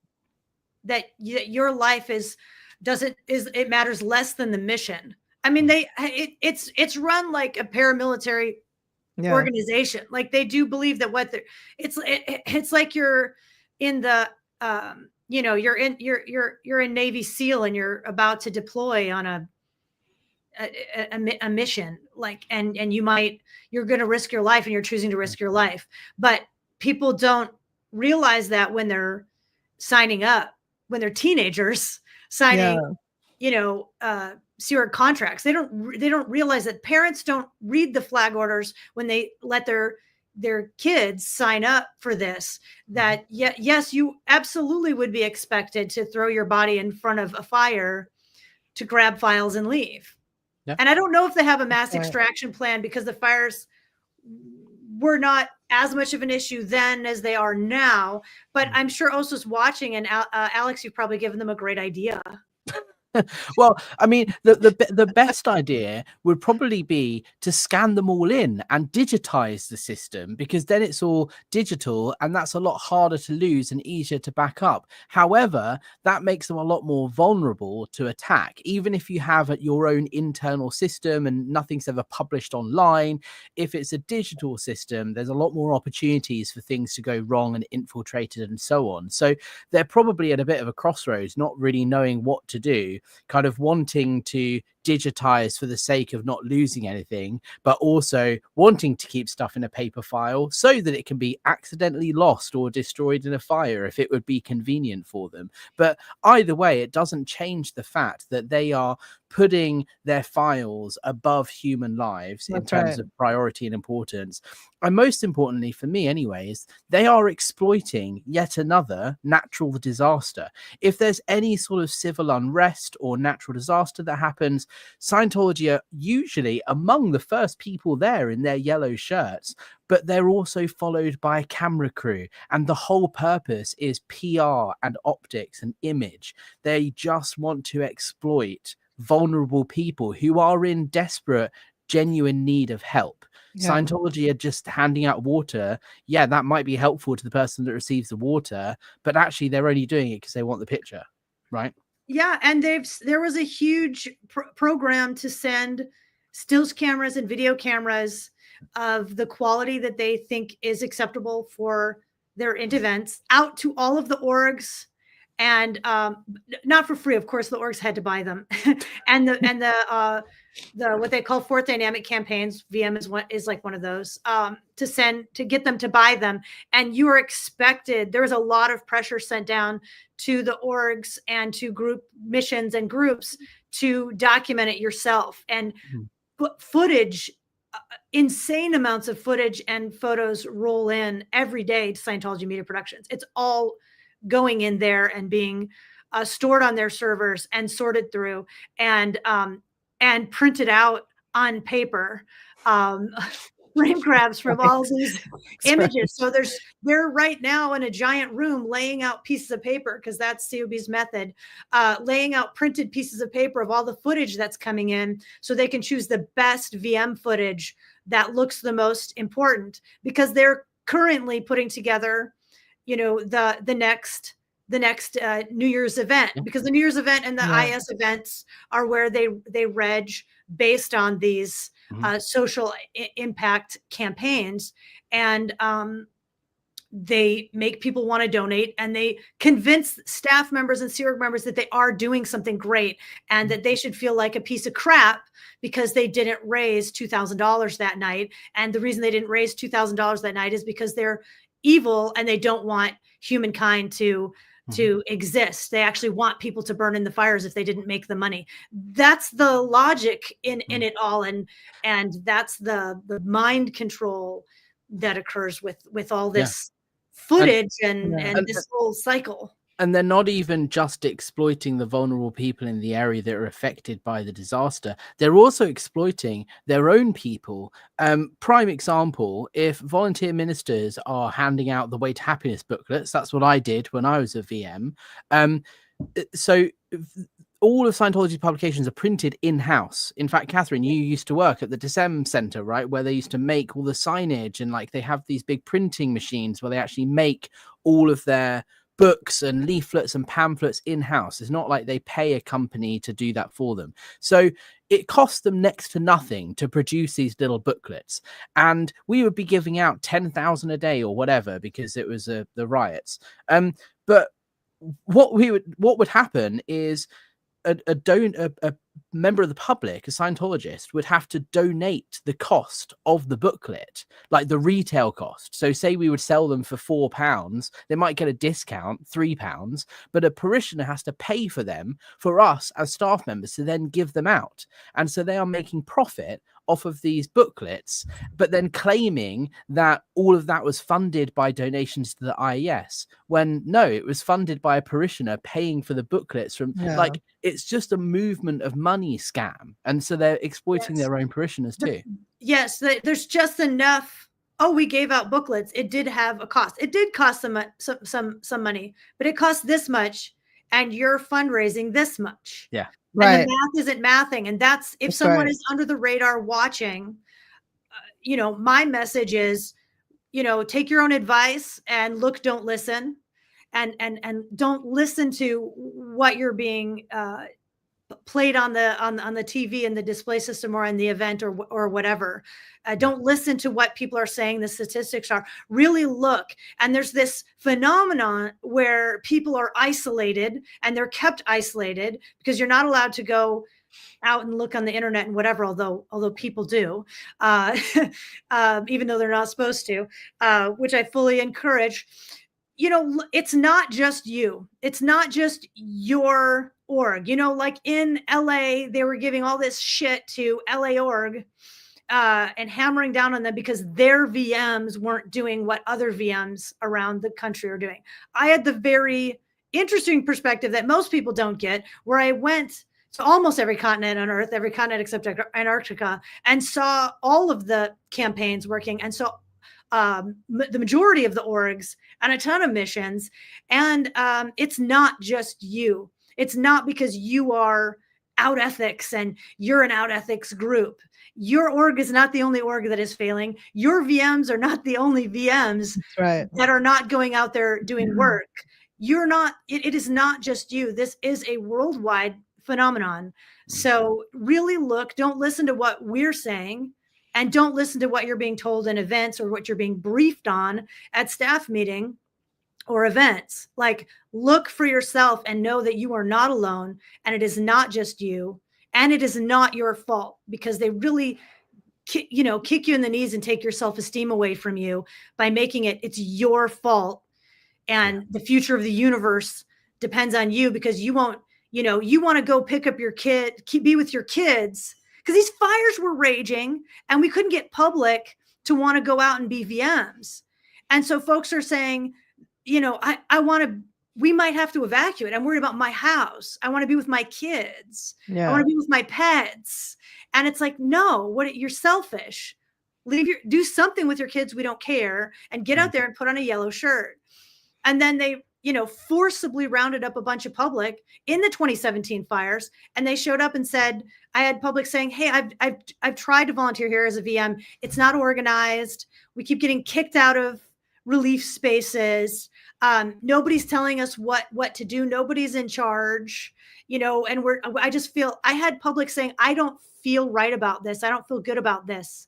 that your life it matters less than the mission. I mean, it's run like a paramilitary organization. Like, they do believe that it's like you're in the you're in Navy SEAL and you're about to deploy on a mission, like, and you're going to risk your life, and you're choosing to risk your life. But people don't realize that when they're signing up, when they're teenagers signing, SEAL contracts, they don't realize that parents don't read the flag orders when they let their kids sign up for this, that yes, you absolutely would be expected to throw your body in front of a fire to grab files and leave. Yeah. And I don't know if they have a mass extraction plan, because the fires were not as much of an issue then as they are now. But I'm sure Oso's watching, and Alex, you've probably given them a great idea. Well, I mean, the best idea would probably be to scan them all in and digitize the system, because then it's all digital and that's a lot harder to lose and easier to back up. However, that makes them a lot more vulnerable to attack. Even if you have your own internal system and nothing's ever published online, if it's a digital system, there's a lot more opportunities for things to go wrong and infiltrated and so on. So they're probably at a bit of a crossroads, not really knowing what to do, kind of wanting to digitize for the sake of not losing anything, but also wanting to keep stuff in a paper file so that it can be accidentally lost or destroyed in a fire if it would be convenient for them. But either way, it doesn't change the fact that they are putting their files above human lives in terms of priority and importance. And most importantly, for me anyways, they are exploiting yet another natural disaster. If there's any sort of civil unrest or natural disaster that happens, Scientology are usually among the first people there in their yellow shirts, but they're also followed by a camera crew. And the whole purpose is PR and optics and image. They just want to exploit vulnerable people who are in desperate, genuine need of help. Scientology are just handing out water. Yeah, that might be helpful to the person that receives the water, but actually they're only doing it because they want the picture, right? Yeah, and there was a huge program to send stills cameras and video cameras of the quality that they think is acceptable for their events out to all of the orgs, and not for free, of course. The orgs had to buy them, and the what they call fourth dynamic campaigns, VM is like one of those, to get them to buy them. And you are expected, there was a lot of pressure sent down to the orgs and to group missions and groups to document it yourself. And footage, insane amounts of footage and photos roll in every day to Scientology Media Productions. It's all going in there and being stored on their servers and sorted through and printed out on paper, frame grabs from all these images. So they're right now in a giant room laying out pieces of paper, because that's COB's method, laying out printed pieces of paper of all the footage that's coming in, so they can choose the best VM footage that looks the most important, because they're currently putting together the next New Year's event, because the New Year's event and the IS events are where they reg based on these social impact campaigns, and they make people want to donate, and they convince staff members and Sea Org members that they are doing something great and that they should feel like a piece of crap because they didn't raise $2,000 that night. And the reason they didn't raise $2,000 that night is because they're evil and they don't want humankind to exist. They actually want people to burn in the fires if they didn't make the money. That's the logic in it all. And that's the mind control that occurs with all this footage and this whole cycle. And they're not even just exploiting the vulnerable people in the area that are affected by the disaster. They're also exploiting their own people. Prime example, if volunteer ministers are handing out the Way to Happiness booklets, that's what I did when I was a VM. So all of Scientology publications are printed in-house. In fact, Catherine, you used to work at the Decem Center, right? Where they used to make all the signage, and like they have these big printing machines where they actually make all of their books and leaflets and pamphlets in-house. It's not like they pay a company to do that for them. So it costs them next to nothing to produce these little booklets. And we would be giving out 10,000 a day or whatever because it was the riots. But what would happen is a member of the public, a Scientologist, would have to donate the cost of the booklet, like the retail cost. So say we would sell them for £4, they might get a discount, £3, but a parishioner has to pay for them for us as staff members to then give them out. And so they are making profit off of these booklets, but then claiming that all of that was funded by donations to the IES, when no, it was funded by a parishioner paying for the booklets from like, it's just a movement of money scam. And so they're exploiting their own parishioners too. Yes, there's just enough. Oh, we gave out booklets. It did have a cost. It did cost some money, but it cost this much, and you're fundraising this much. Yeah. Right. And the math isn't mathing. And that's if someone is under the radar watching, my message is, take your own advice and look, don't listen, and don't listen to what you're being played on the TV and the display system or in the event or whatever. Don't listen to what people are saying the statistics are. Really look. And there's this phenomenon where people are isolated, and they're kept isolated because you're not allowed to go out and look on the internet and whatever, although people do, even though they're not supposed to, which I fully encourage. It's not just you. It's not just your org. Like in LA, they were giving all this shit to LA org and hammering down on them because their VMs weren't doing what other VMs around the country are doing. I had the very interesting perspective that most people don't get, where I went to almost every continent on Earth, every continent except Antarctica, and saw all of the campaigns working, and saw the majority of the orgs and a ton of missions. And it's not just you. It's not because you are out ethics and you're an out ethics group. Your org is not the only org that is failing. Your VMs are not the only VMs that are not going out there doing work. You're not, it is not just you. This is a worldwide phenomenon. So really look, don't listen to what we're saying, and don't listen to what you're being told in events or what you're being briefed on at staff meeting or events. Like, look for yourself and know that you are not alone, and it is not just you, and it is not your fault, because they really kick you in the knees and take your self-esteem away from you by making it's your fault. And the future of the universe depends on you, because you won't, you want to go pick up your kid, be with your kids, because these fires were raging and we couldn't get public to want to go out and be VMs. And so folks are saying, we might have to evacuate. I'm worried about my house. I want to be with my kids. I want to be with my pets. And it's like, no, you're selfish. Do something with your kids. We don't care. And get out there and put on a yellow shirt. And then they, forcibly rounded up a bunch of public in the 2017 fires. And they showed up and said, I had public saying, hey, I've tried to volunteer here as a VM. It's not organized. We keep getting kicked out of relief spaces. Nobody's telling us what to do. Nobody's in charge, and I just feel, I had public saying, I don't feel right about this. I don't feel good about this,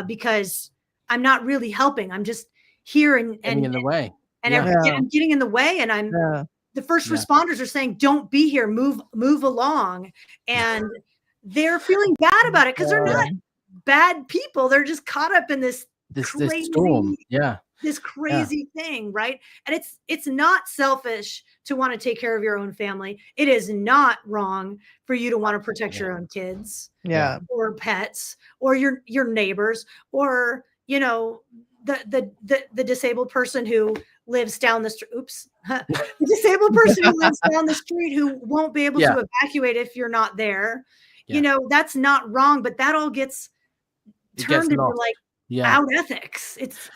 because I'm not really helping. I'm just here and in the way. And Yeah. I'm getting in the way, and the first responders are saying, don't be here, move along. And they're feeling bad about it because they're not bad people. They're just caught up in this crazy storm. This crazy thing, right? And it's not selfish to want to take care of your own family. It is not wrong for you to want to protect your own kids, or pets, or your neighbors, or the disabled person who lives down the street. Oops, the disabled person who lives down the street who won't be able to evacuate if you're not there. That's not wrong, but that all gets turned into like out ethics. It's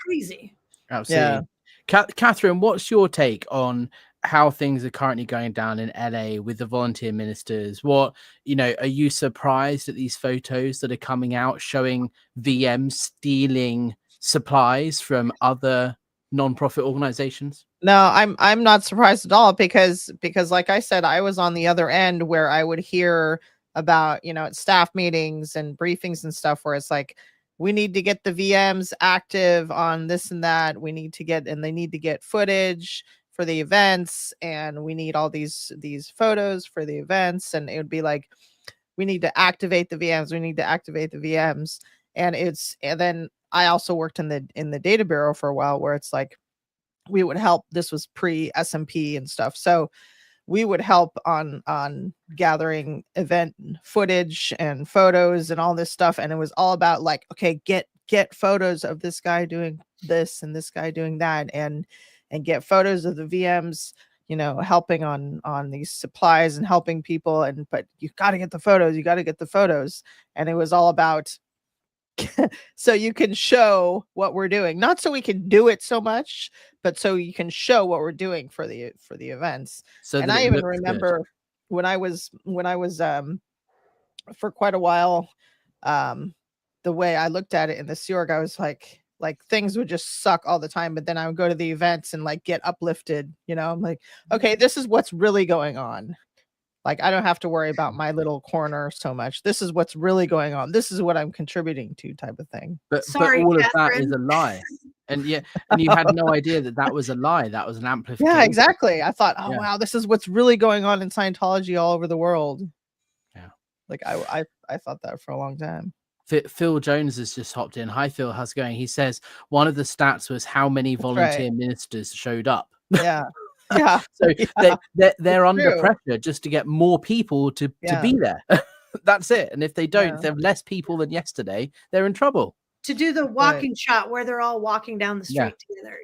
crazy. Absolutely. Katherine, what's your take on how things are currently going down in LA with the volunteer ministers? What, are you surprised at these photos that are coming out showing VMs stealing supplies from other non-profit organizations? No, I'm not surprised at all, because like I said, I was on the other end where I would hear about, at staff meetings and briefings and stuff where it's like, we need to get the VMs active on this and that. They need to get footage for the events, and we need all these photos for the events. And it would be like, we need to activate the VMs. We need to activate the VMs. And then I also worked in the data bureau for a while, where it's like, we would help. This was pre SMP and stuff. So we would help on gathering event footage and photos and all this stuff. And it was all about like, okay, get photos of this guy doing this and this guy doing that, and get photos of the VMs, helping on these supplies and helping people. But you got to get the photos. And it was all about, so you can show what we're doing, not so we can do it so much, but so you can show what we're doing for the events. And I even remember when I was for quite a while, the way I looked at it in the Sea Org, I was like things would just suck all the time, but then I would go to the events and like get uplifted. I'm like, okay, this is what's really going on. Like, I don't have to worry about my little corner so much. This is what's really going on. This is what I'm contributing to, type of thing. But all of that is a lie. And you had no idea that was a lie. That was an amplification. Yeah, exactly. I thought, wow, this is what's really going on in Scientology all over the world. Yeah. Like I thought that for a long time. Phil Jones has just hopped in. Hi, Phil. How's it going? He says one of the stats was how many volunteer ministers showed up. Yeah. Yeah. So they're under pressure just to get more people to be there. That's it. And if they don't, if they have less people than yesterday, they're in trouble. To do the walking shot where they're all walking down the street together,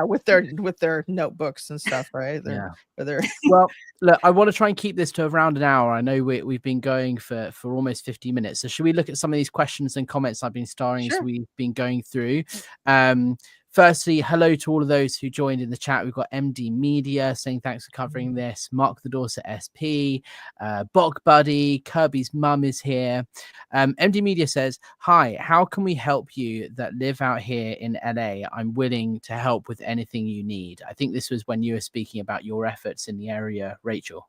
with their notebooks and stuff, right? Well, look, I want to try and keep this to around an hour. I know we've been going for almost 50 minutes. So should we look at some of these questions and comments I've been starring as we've been going through? Firstly, hello to all of those who joined in the chat. We've got MD Media saying thanks for covering this. Mark the Dorset SP, Bog Buddy, Kirby's mum is here. MD Media says, hi, how can we help you that live out here in LA? I'm willing to help with anything you need. I think this was when you were speaking about your efforts in the area, Rachel.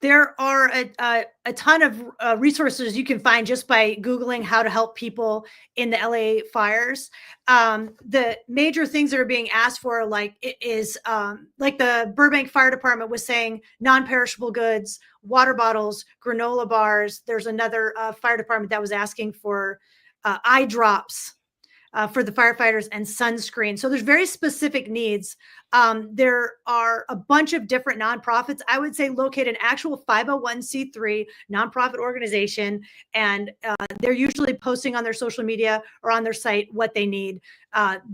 There are a ton of resources you can find just by Googling how to help people in the LA fires. The major things that are being asked for, like the Burbank Fire Department was saying, non-perishable goods, water bottles, granola bars. There's another fire department that was asking for eye drops for the firefighters and sunscreen. So there's very specific needs. There are a bunch of different nonprofits, I would say, locate an actual 501c3 nonprofit organization, and they're usually posting on their social media or on their site what they need.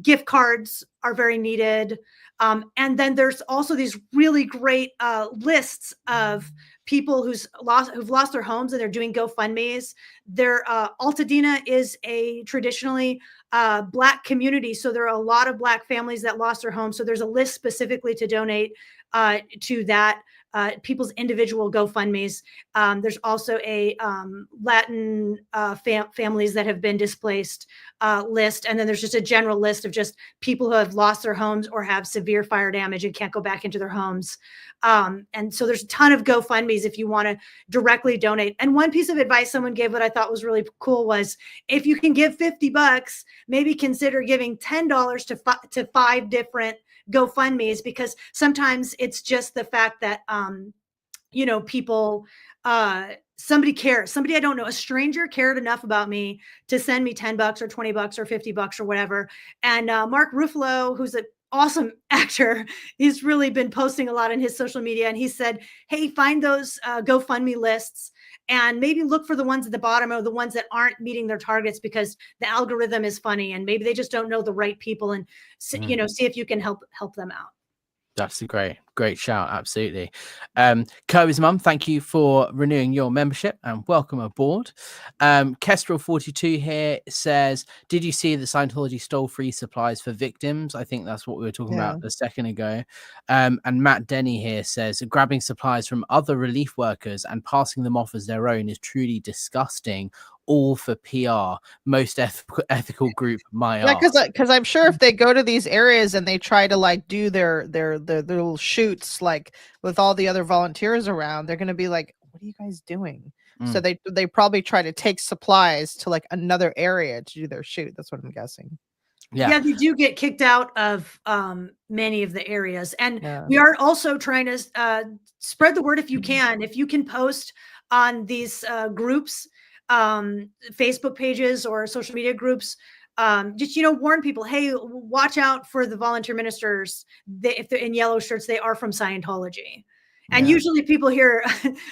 Gift cards are very needed. And then there's also these really great lists of people who've lost their homes, and they're doing GoFundMes. Altadena is a traditionally Black community, so there are a lot of Black families that lost their homes. So there's a list specifically to donate to that. People's individual GoFundMes. There's also a Latin families that have been displaced list. And then there's just a general list of just people who have lost their homes or have severe fire damage and can't go back into their homes. And so there's a ton of GoFundMes if you want to directly donate. And one piece of advice someone gave that I thought was really cool was, if you can give $50, maybe consider giving $10 to 5 different GoFundMes, because sometimes it's just the fact that, people, somebody cares, somebody I don't know, a stranger cared enough about me to send me $10 or $20 or $50 or whatever. And Mark Ruffalo, who's an awesome actor, he's really been posting a lot on his social media. And he said, hey, find those GoFundMe lists and maybe look for the ones at the bottom or the ones that aren't meeting their targets, because the algorithm is funny and maybe they just don't know the right people, and see if you can help them out. That's a great shout. Absolutely. Kirby's mum, thank you for renewing your membership and welcome aboard. Kestrel42 here says, did you see that Scientology stole free supplies for victims? I think that's what we were talking about a second ago. And Matt Denny here says, grabbing supplies from other relief workers and passing them off as their own is truly disgusting. All for PR. Most ethical group, my art. Because I'm sure if they go to these areas and they try to like do their little shoots like with all the other volunteers around, they're going to be like, what are you guys doing? So they probably try to take supplies to like another area to do their shoot. That's what I'm guessing. Yeah, they do get kicked out of many of the areas. And we are also trying to spread the word if you can. If you can post on these groups, Facebook pages or social media groups, just warn people, hey, watch out for the volunteer ministers. If they're in yellow shirts, they are from Scientology. And usually people here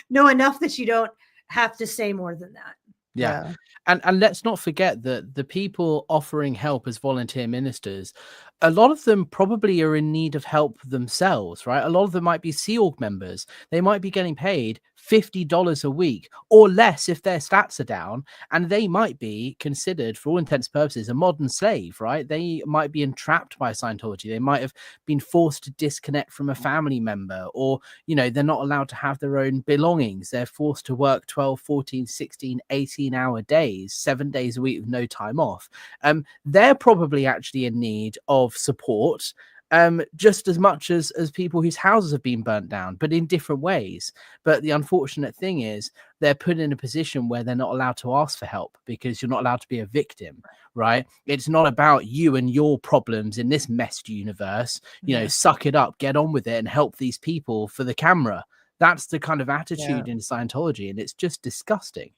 know enough that you don't have to say more than that. And let's not forget that the people offering help as volunteer ministers, a lot of them probably are in need of help themselves, right? A lot of them might be Sea Org members. They might be getting paid $50 a week or less if their stats are down, and they might be considered, for all intents and purposes, a modern slave, right? They might be entrapped by Scientology. They might have been forced to disconnect from a family member, or, they're not allowed to have their own belongings. They're forced to work 12, 14, 16, 18-hour days, 7 days a week with no time off. They're probably actually in need of support, just as much as people whose houses have been burnt down, but in different ways. But the unfortunate thing is they're put in a position where they're not allowed to ask for help, because you're not allowed to be a victim, right? It's not about you and your problems in this messed universe. Suck it up, get on with it, and help these people for the camera. That's the kind of attitude in Scientology, and it's just disgusting.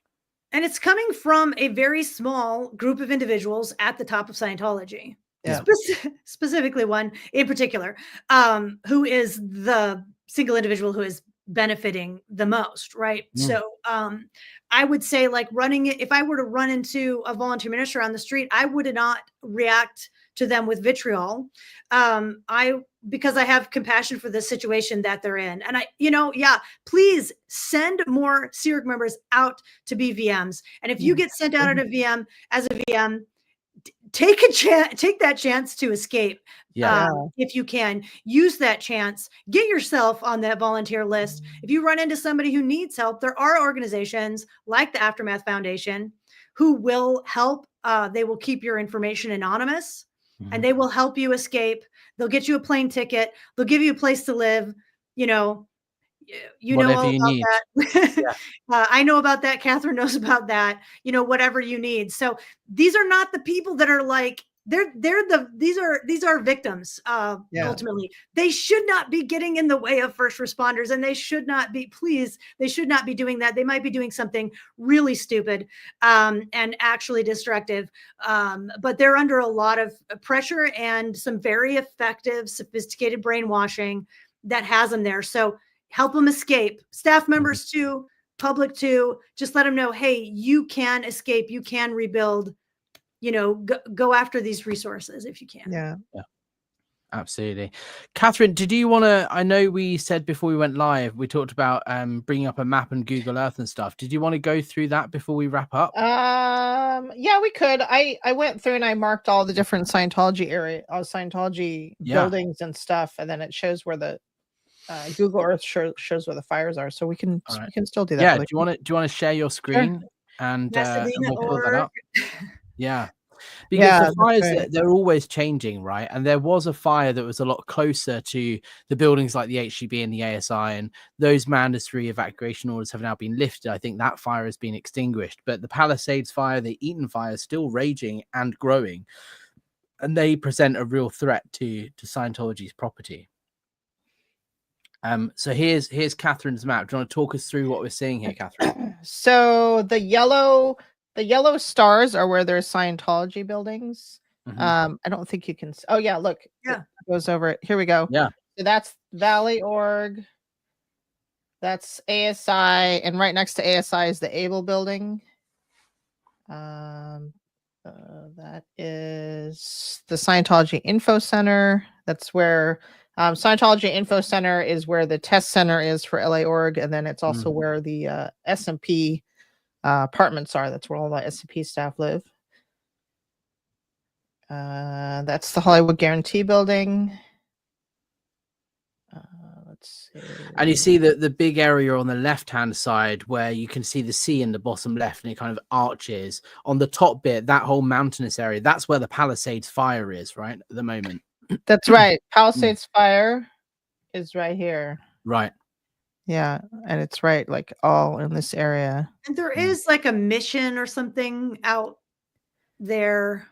And it's coming from a very small group of individuals at the top of Scientology. Specifically one in particular, who is the single individual who is benefiting the most, right? So I would say, like, running it, if I were to run into a volunteer minister on the street, I would not react to them with vitriol. Because I have compassion for the situation that they're in. And please send more Sea Org members out to be VMs. And if you get sent out at a VM as a VM, take that chance to escape. If you can, use that chance, get yourself on that volunteer list. If you run into somebody who needs help, there are organizations like the Aftermath Foundation who will help. They will keep your information anonymous, and they will help you escape. They'll get you a plane ticket. They'll give you a place to live. You know all about that. I know about that. Catherine knows about that. Whatever you need. So these are not the people that are like, these are victims. Ultimately, they should not be getting in the way of first responders, and they should not be doing that. They might be doing something really stupid, and actually destructive. But they're under a lot of pressure and some very effective, sophisticated brainwashing that has them there. So help them escape. Staff members too, public too. Just let them know, hey, you can escape. You can rebuild. Go after these resources if you can. Yeah. Absolutely. Catherine, did you want to, I know we said before we went live, we talked about bringing up a map and Google Earth and stuff. Did you want to go through that before we wrap up? Yeah, we could. I went through and I marked all the different Scientology buildings and stuff. And then it shows where the Google Earth shows where the fires are, so we can Right. we can still do that. Yeah. Really Do you want to share your screen and Pasadena we'll pull that org. up? Yeah. Because Yeah, the that's fires, right. they're always changing, right? And there was a fire that was a lot closer to the buildings like the HGB and the ASI, and those mandatory evacuation orders have now been lifted. I think that fire has been extinguished, but the Palisades fire, the Eaton fire, is still raging and growing, and they present a real threat to Scientology's property. So here's Catherine's map. Do you want to talk us through what we're seeing here, Catherine? So the yellow stars are where there's Scientology buildings. Mhm. I don't think you can. Oh yeah, look, Yeah. it goes over it. Here we go. Yeah. So that's Valley Org. That's ASI, and right next to ASI is the Able building. That is the Scientology Info Center. That's where Scientology Info Center is where the test center is for LA Org, and then it's also where the S&P apartments are. That's where all the S&P staff live. That's the Hollywood Guarantee building. Let's see. And you see the big area on the left-hand side where you can see the sea in the bottom left and it kind of arches. On the top bit, that whole mountainous area, that's where the Palisades fire is, right? At the moment. That's right. Palisades Fire is right here. Right. Yeah, and it's right like all in this area. And there is like a mission or something out there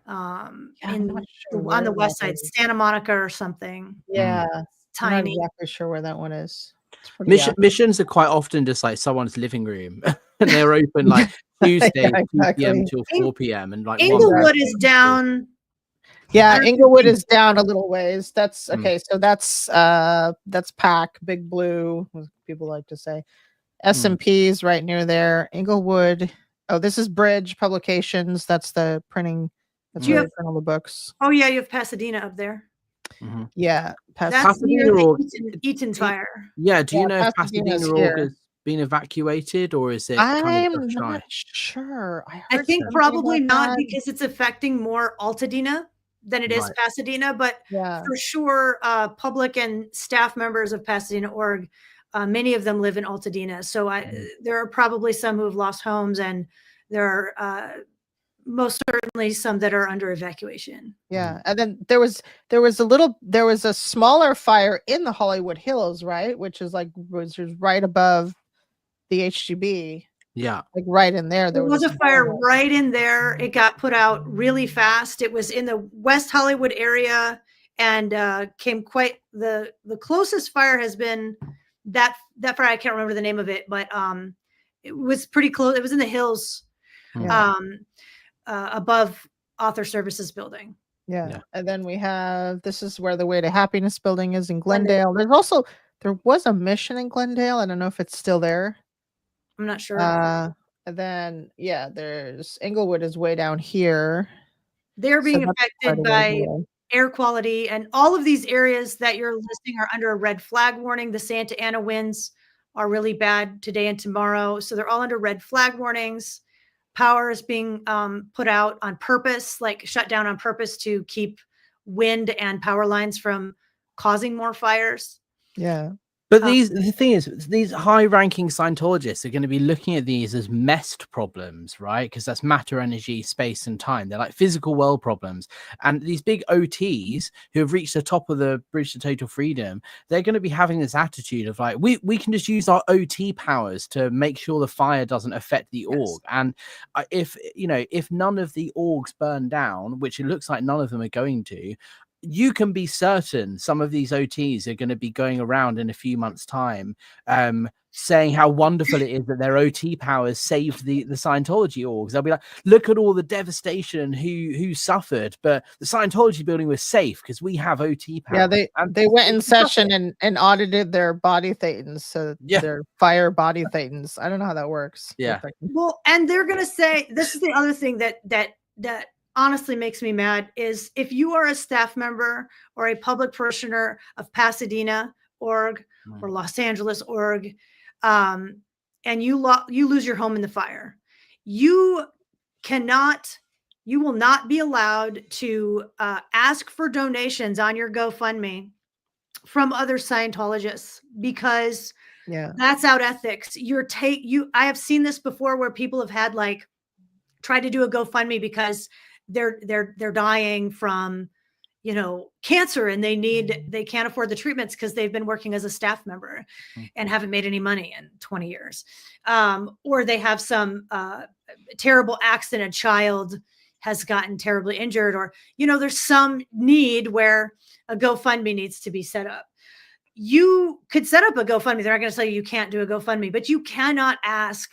I'm in not sure on the where west that side, is. Santa Monica or something. Yeah, I'm not Tiny. exactly sure where that one is. It's pretty Missions are quite often just like someone's living room, and they're open like Tuesday, Yeah, 2 p.m. exactly. till 4 p.m. and like Inglewood is down. Yeah, 150. Inglewood is down a little ways. That's Mm. okay. So that's PAC, Big Blue, as people like to say. S&P's right near there. Inglewood. Oh, this is Bridge Publications. That's the printing. That's where they print all the books. Oh yeah, you have Pasadena up there. Mhm. Yeah, That's near Pasadena the Org. Eaton fire. Yeah. Do you Yeah, know if Pasadena's Pasadena Org here. has been evacuated or is it kind of I'm just not shy? sure. I I heard think something probably about not that. because it's affecting more Altadena than it is Right. Pasadena, but Yeah. for sure, public and staff members of Pasadena Org, many of them live in Altadena. So there are probably some who have lost homes, and there are most certainly some that are under evacuation. Yeah, and then there was a smaller fire in the Hollywood Hills, right? Which is right above the HGB, Yeah. like right in there. There was a fire right in there. It got put out really fast. It was in the West Hollywood area and came quite the closest fire has been that fire. I can't remember the name of it, but it was pretty close. It was in the hills. Yeah. Above Author Services building. Yeah. And then we have, this is where the Way to Happiness building is in Glendale. There was a mission in Glendale. I don't know if it's still there. I'm not sure. And then, yeah, there's Inglewood is way down here. They're being affected by air quality, and all of these areas that you're listing are under a red flag warning. The Santa Ana winds are really bad today and tomorrow. So they're all under red flag warnings. Power is being put out on purpose, like shut down on purpose to keep wind and power lines from causing more fires. Yeah. But the thing is, these high-ranking Scientologists are going to be looking at these as MEST problems, right? Because that's matter, energy, space, and time. They're like physical world problems. And these big OTs who have reached the top of the bridge to total freedom, they're going to be having this attitude of like, we can just use our OT powers to make sure the fire doesn't affect the org. And if none of the orgs burn down, which it looks like none of them are going to, you can be certain some of these OTs are going to be going around in a few months' time saying how wonderful it is that their OT powers saved the Scientology orgs. They'll be like, look at all the devastation who suffered, but the Scientology building was safe because we have OT powers. Yeah, they went in session and audited their body thetans, so their fire body thetans. I don't know how that works. Yeah. Well, and they're going to say, this is the other thing that honestly makes me mad is if you are a staff member or a public parishioner of Pasadena org or Los Angeles org, and you lose your home in the fire, you will not be allowed to ask for donations on your GoFundMe from other Scientologists because Yeah. that's out ethics. I have seen this before where people have had like tried to do a GoFundMe because they're dying from, cancer, and they can't afford the treatments because they've been working as a staff member and haven't made any money in 20 years. Or they have some terrible accident, a child has gotten terribly injured, or, there's some need where a GoFundMe needs to be set up. You could set up a GoFundMe. They're not going to tell you can't do a GoFundMe, but you cannot ask,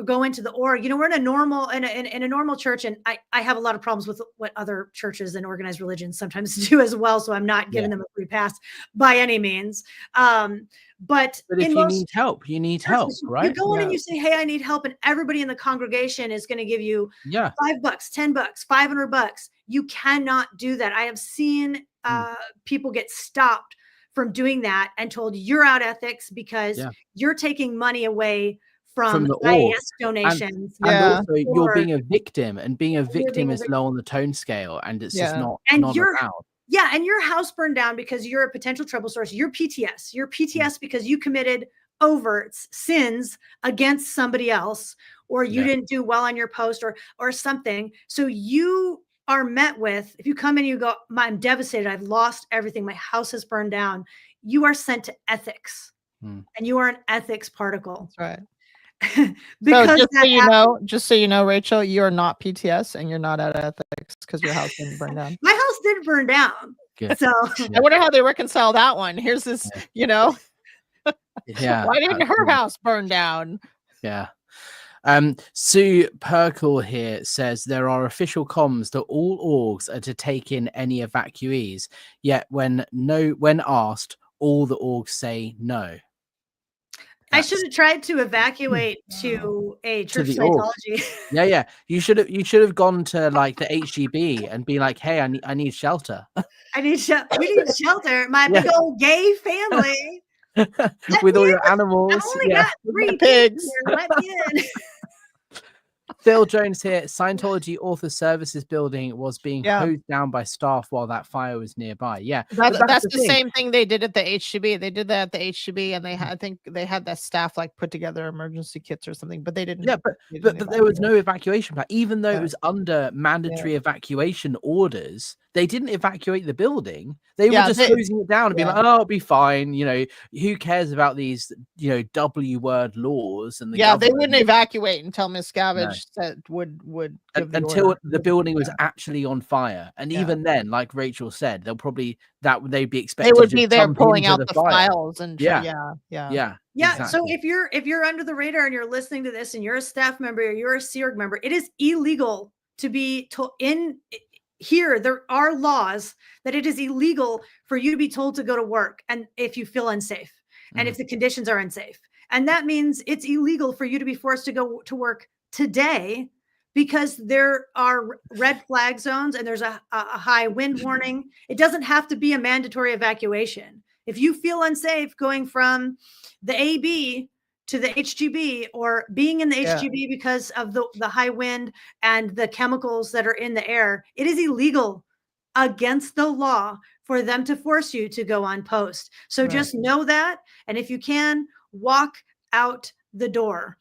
go into the org. We're in a normal church, and I have a lot of problems with what other churches and organized religions sometimes do as well. So I'm not giving them a free pass by any means. But if you need help, right? You go in and you say, hey, I need help. And everybody in the congregation is going to give you $5, $10, $500. You cannot do that. I have seen people get stopped from doing that and told you're out ethics because you're taking money away from the IAS donations. And also you're being a victim, and being a victim is low on the tone scale, and it's just not allowed. Yeah, and your house burned down because you're a potential trouble source. You're PTS. You're PTS because you committed overt sins against somebody else, or you didn't do well on your post or something. So you are met with, if you come in and you go, I'm devastated, I've lost everything, my house has burned down, you are sent to ethics, and you are an ethics particle. That's right. Because so just so you know, Rachel, you're not PTS and you're not at ethics because your house didn't burn down. My house didn't burn down. Good. So I wonder how they reconcile that one. Here's this, why didn't her house burn down? Yeah. Sue Perkle here says there are official comms that all orgs are to take in any evacuees, yet when asked, all the orgs say no. I should have tried to evacuate to a church Scientology. Yeah. You should have gone to like the HGB and be like, hey, I need shelter. We need shelter. My big old gay family. With all your animals. I've only got 3 pigs. Here. Let me in. Phil Jones here. Scientology Author Services building was being hosed down by staff while that fire was nearby. Yeah, that's the same thing they did at the HGB. They did that at the HGB, and I think they had that staff like put together emergency kits or something, but they didn't. Yeah, but there was no evacuation plan, even though it was under mandatory evacuation orders. They didn't evacuate the building. They were just closing it down and being like, "Oh, it'll be fine." Who cares about these, W word laws and the they wouldn't evacuate until Miss Gavage said would give until the building was actually on fire. And even then, like Rachel said, they'll probably they'd be expected. They would be there pulling out the files and yeah. Exactly. So if you're under the radar and you're listening to this and you're a staff member or you're a SEERG member, it is illegal to be here. There are laws that it is illegal for you to be told to go to work, and if you feel unsafe, and if the conditions are unsafe, and that means it's illegal for you to be forced to go to work today because there are red flag zones and there's a high wind warning. It doesn't have to be a mandatory evacuation. If you feel unsafe going from the AB to the HGB or being in the HGB because of the high wind and the chemicals that are in the air, it is illegal against the law for them to force you to go on post. So just know that. And if you can, walk out the door.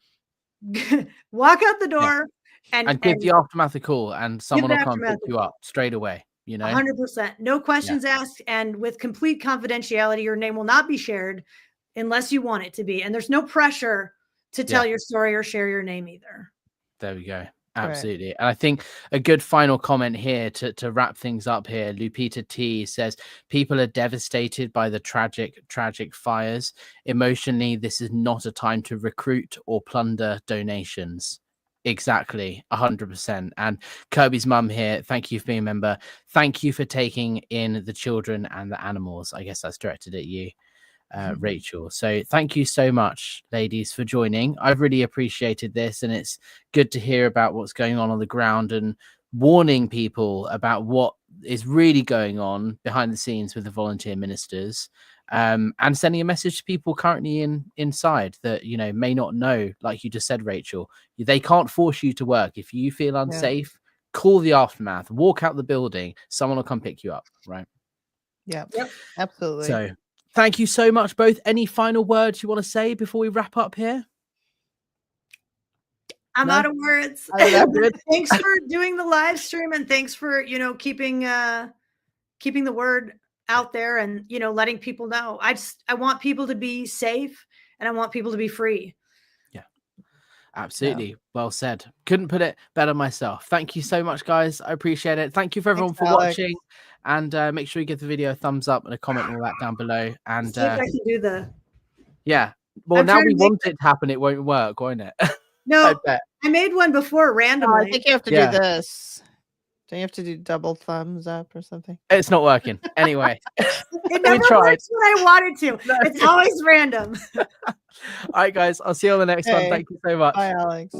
Walk out the door and give the aftermath a call, and someone will come pick you up straight away. 100%. No questions asked, and with complete confidentiality, your name will not be shared unless you want it to be. And there's no pressure to tell your story or share your name either. There we go. Absolutely. Right. And I think a good final comment here to wrap things up here. Lupita T says, people are devastated by the tragic fires. Emotionally, this is not a time to recruit or plunder donations. Exactly. 100%. And Kirby's mum here, thank you for being a member. Thank you for taking in the children and the animals. I guess that's directed at you, Rachel. So thank you so much, ladies, for joining. I've really appreciated this, and it's good to hear about what's going on the ground and warning people about what is really going on behind the scenes with the volunteer ministers, and sending a message to people currently inside that may not know, like you just said, Rachel, they can't force you to work. If you feel unsafe, call the aftermath, walk out the building, someone will come pick you up, right? Yeah. Yep. Absolutely. So thank you so much, both. Any final words you want to say before we wrap up here? I'm No? out of words. Out of that good? Thanks for doing the live stream, and thanks for, keeping the word out there, and, letting people know. I want people to be safe, and I want people to be free. Absolutely. Well said. Couldn't put it better myself. Thank you so much, guys. I appreciate it. Thank you for everyone for watching. And make sure you give the video a thumbs up and a comment and all that down below. And See if I can do the. yeah. Well, I'm now trying we to make want it to happen. It won't work, won't it? I No, bet. I made one before Oh, randomly. I think you have to Yeah. do this. Don't you have to do double thumbs up or something? It's not working. Anyway, It never tried. works when I wanted to. No. It's always random. All right, guys. I'll see you on the next one. Okay. Thank you so much. Bye, Alex.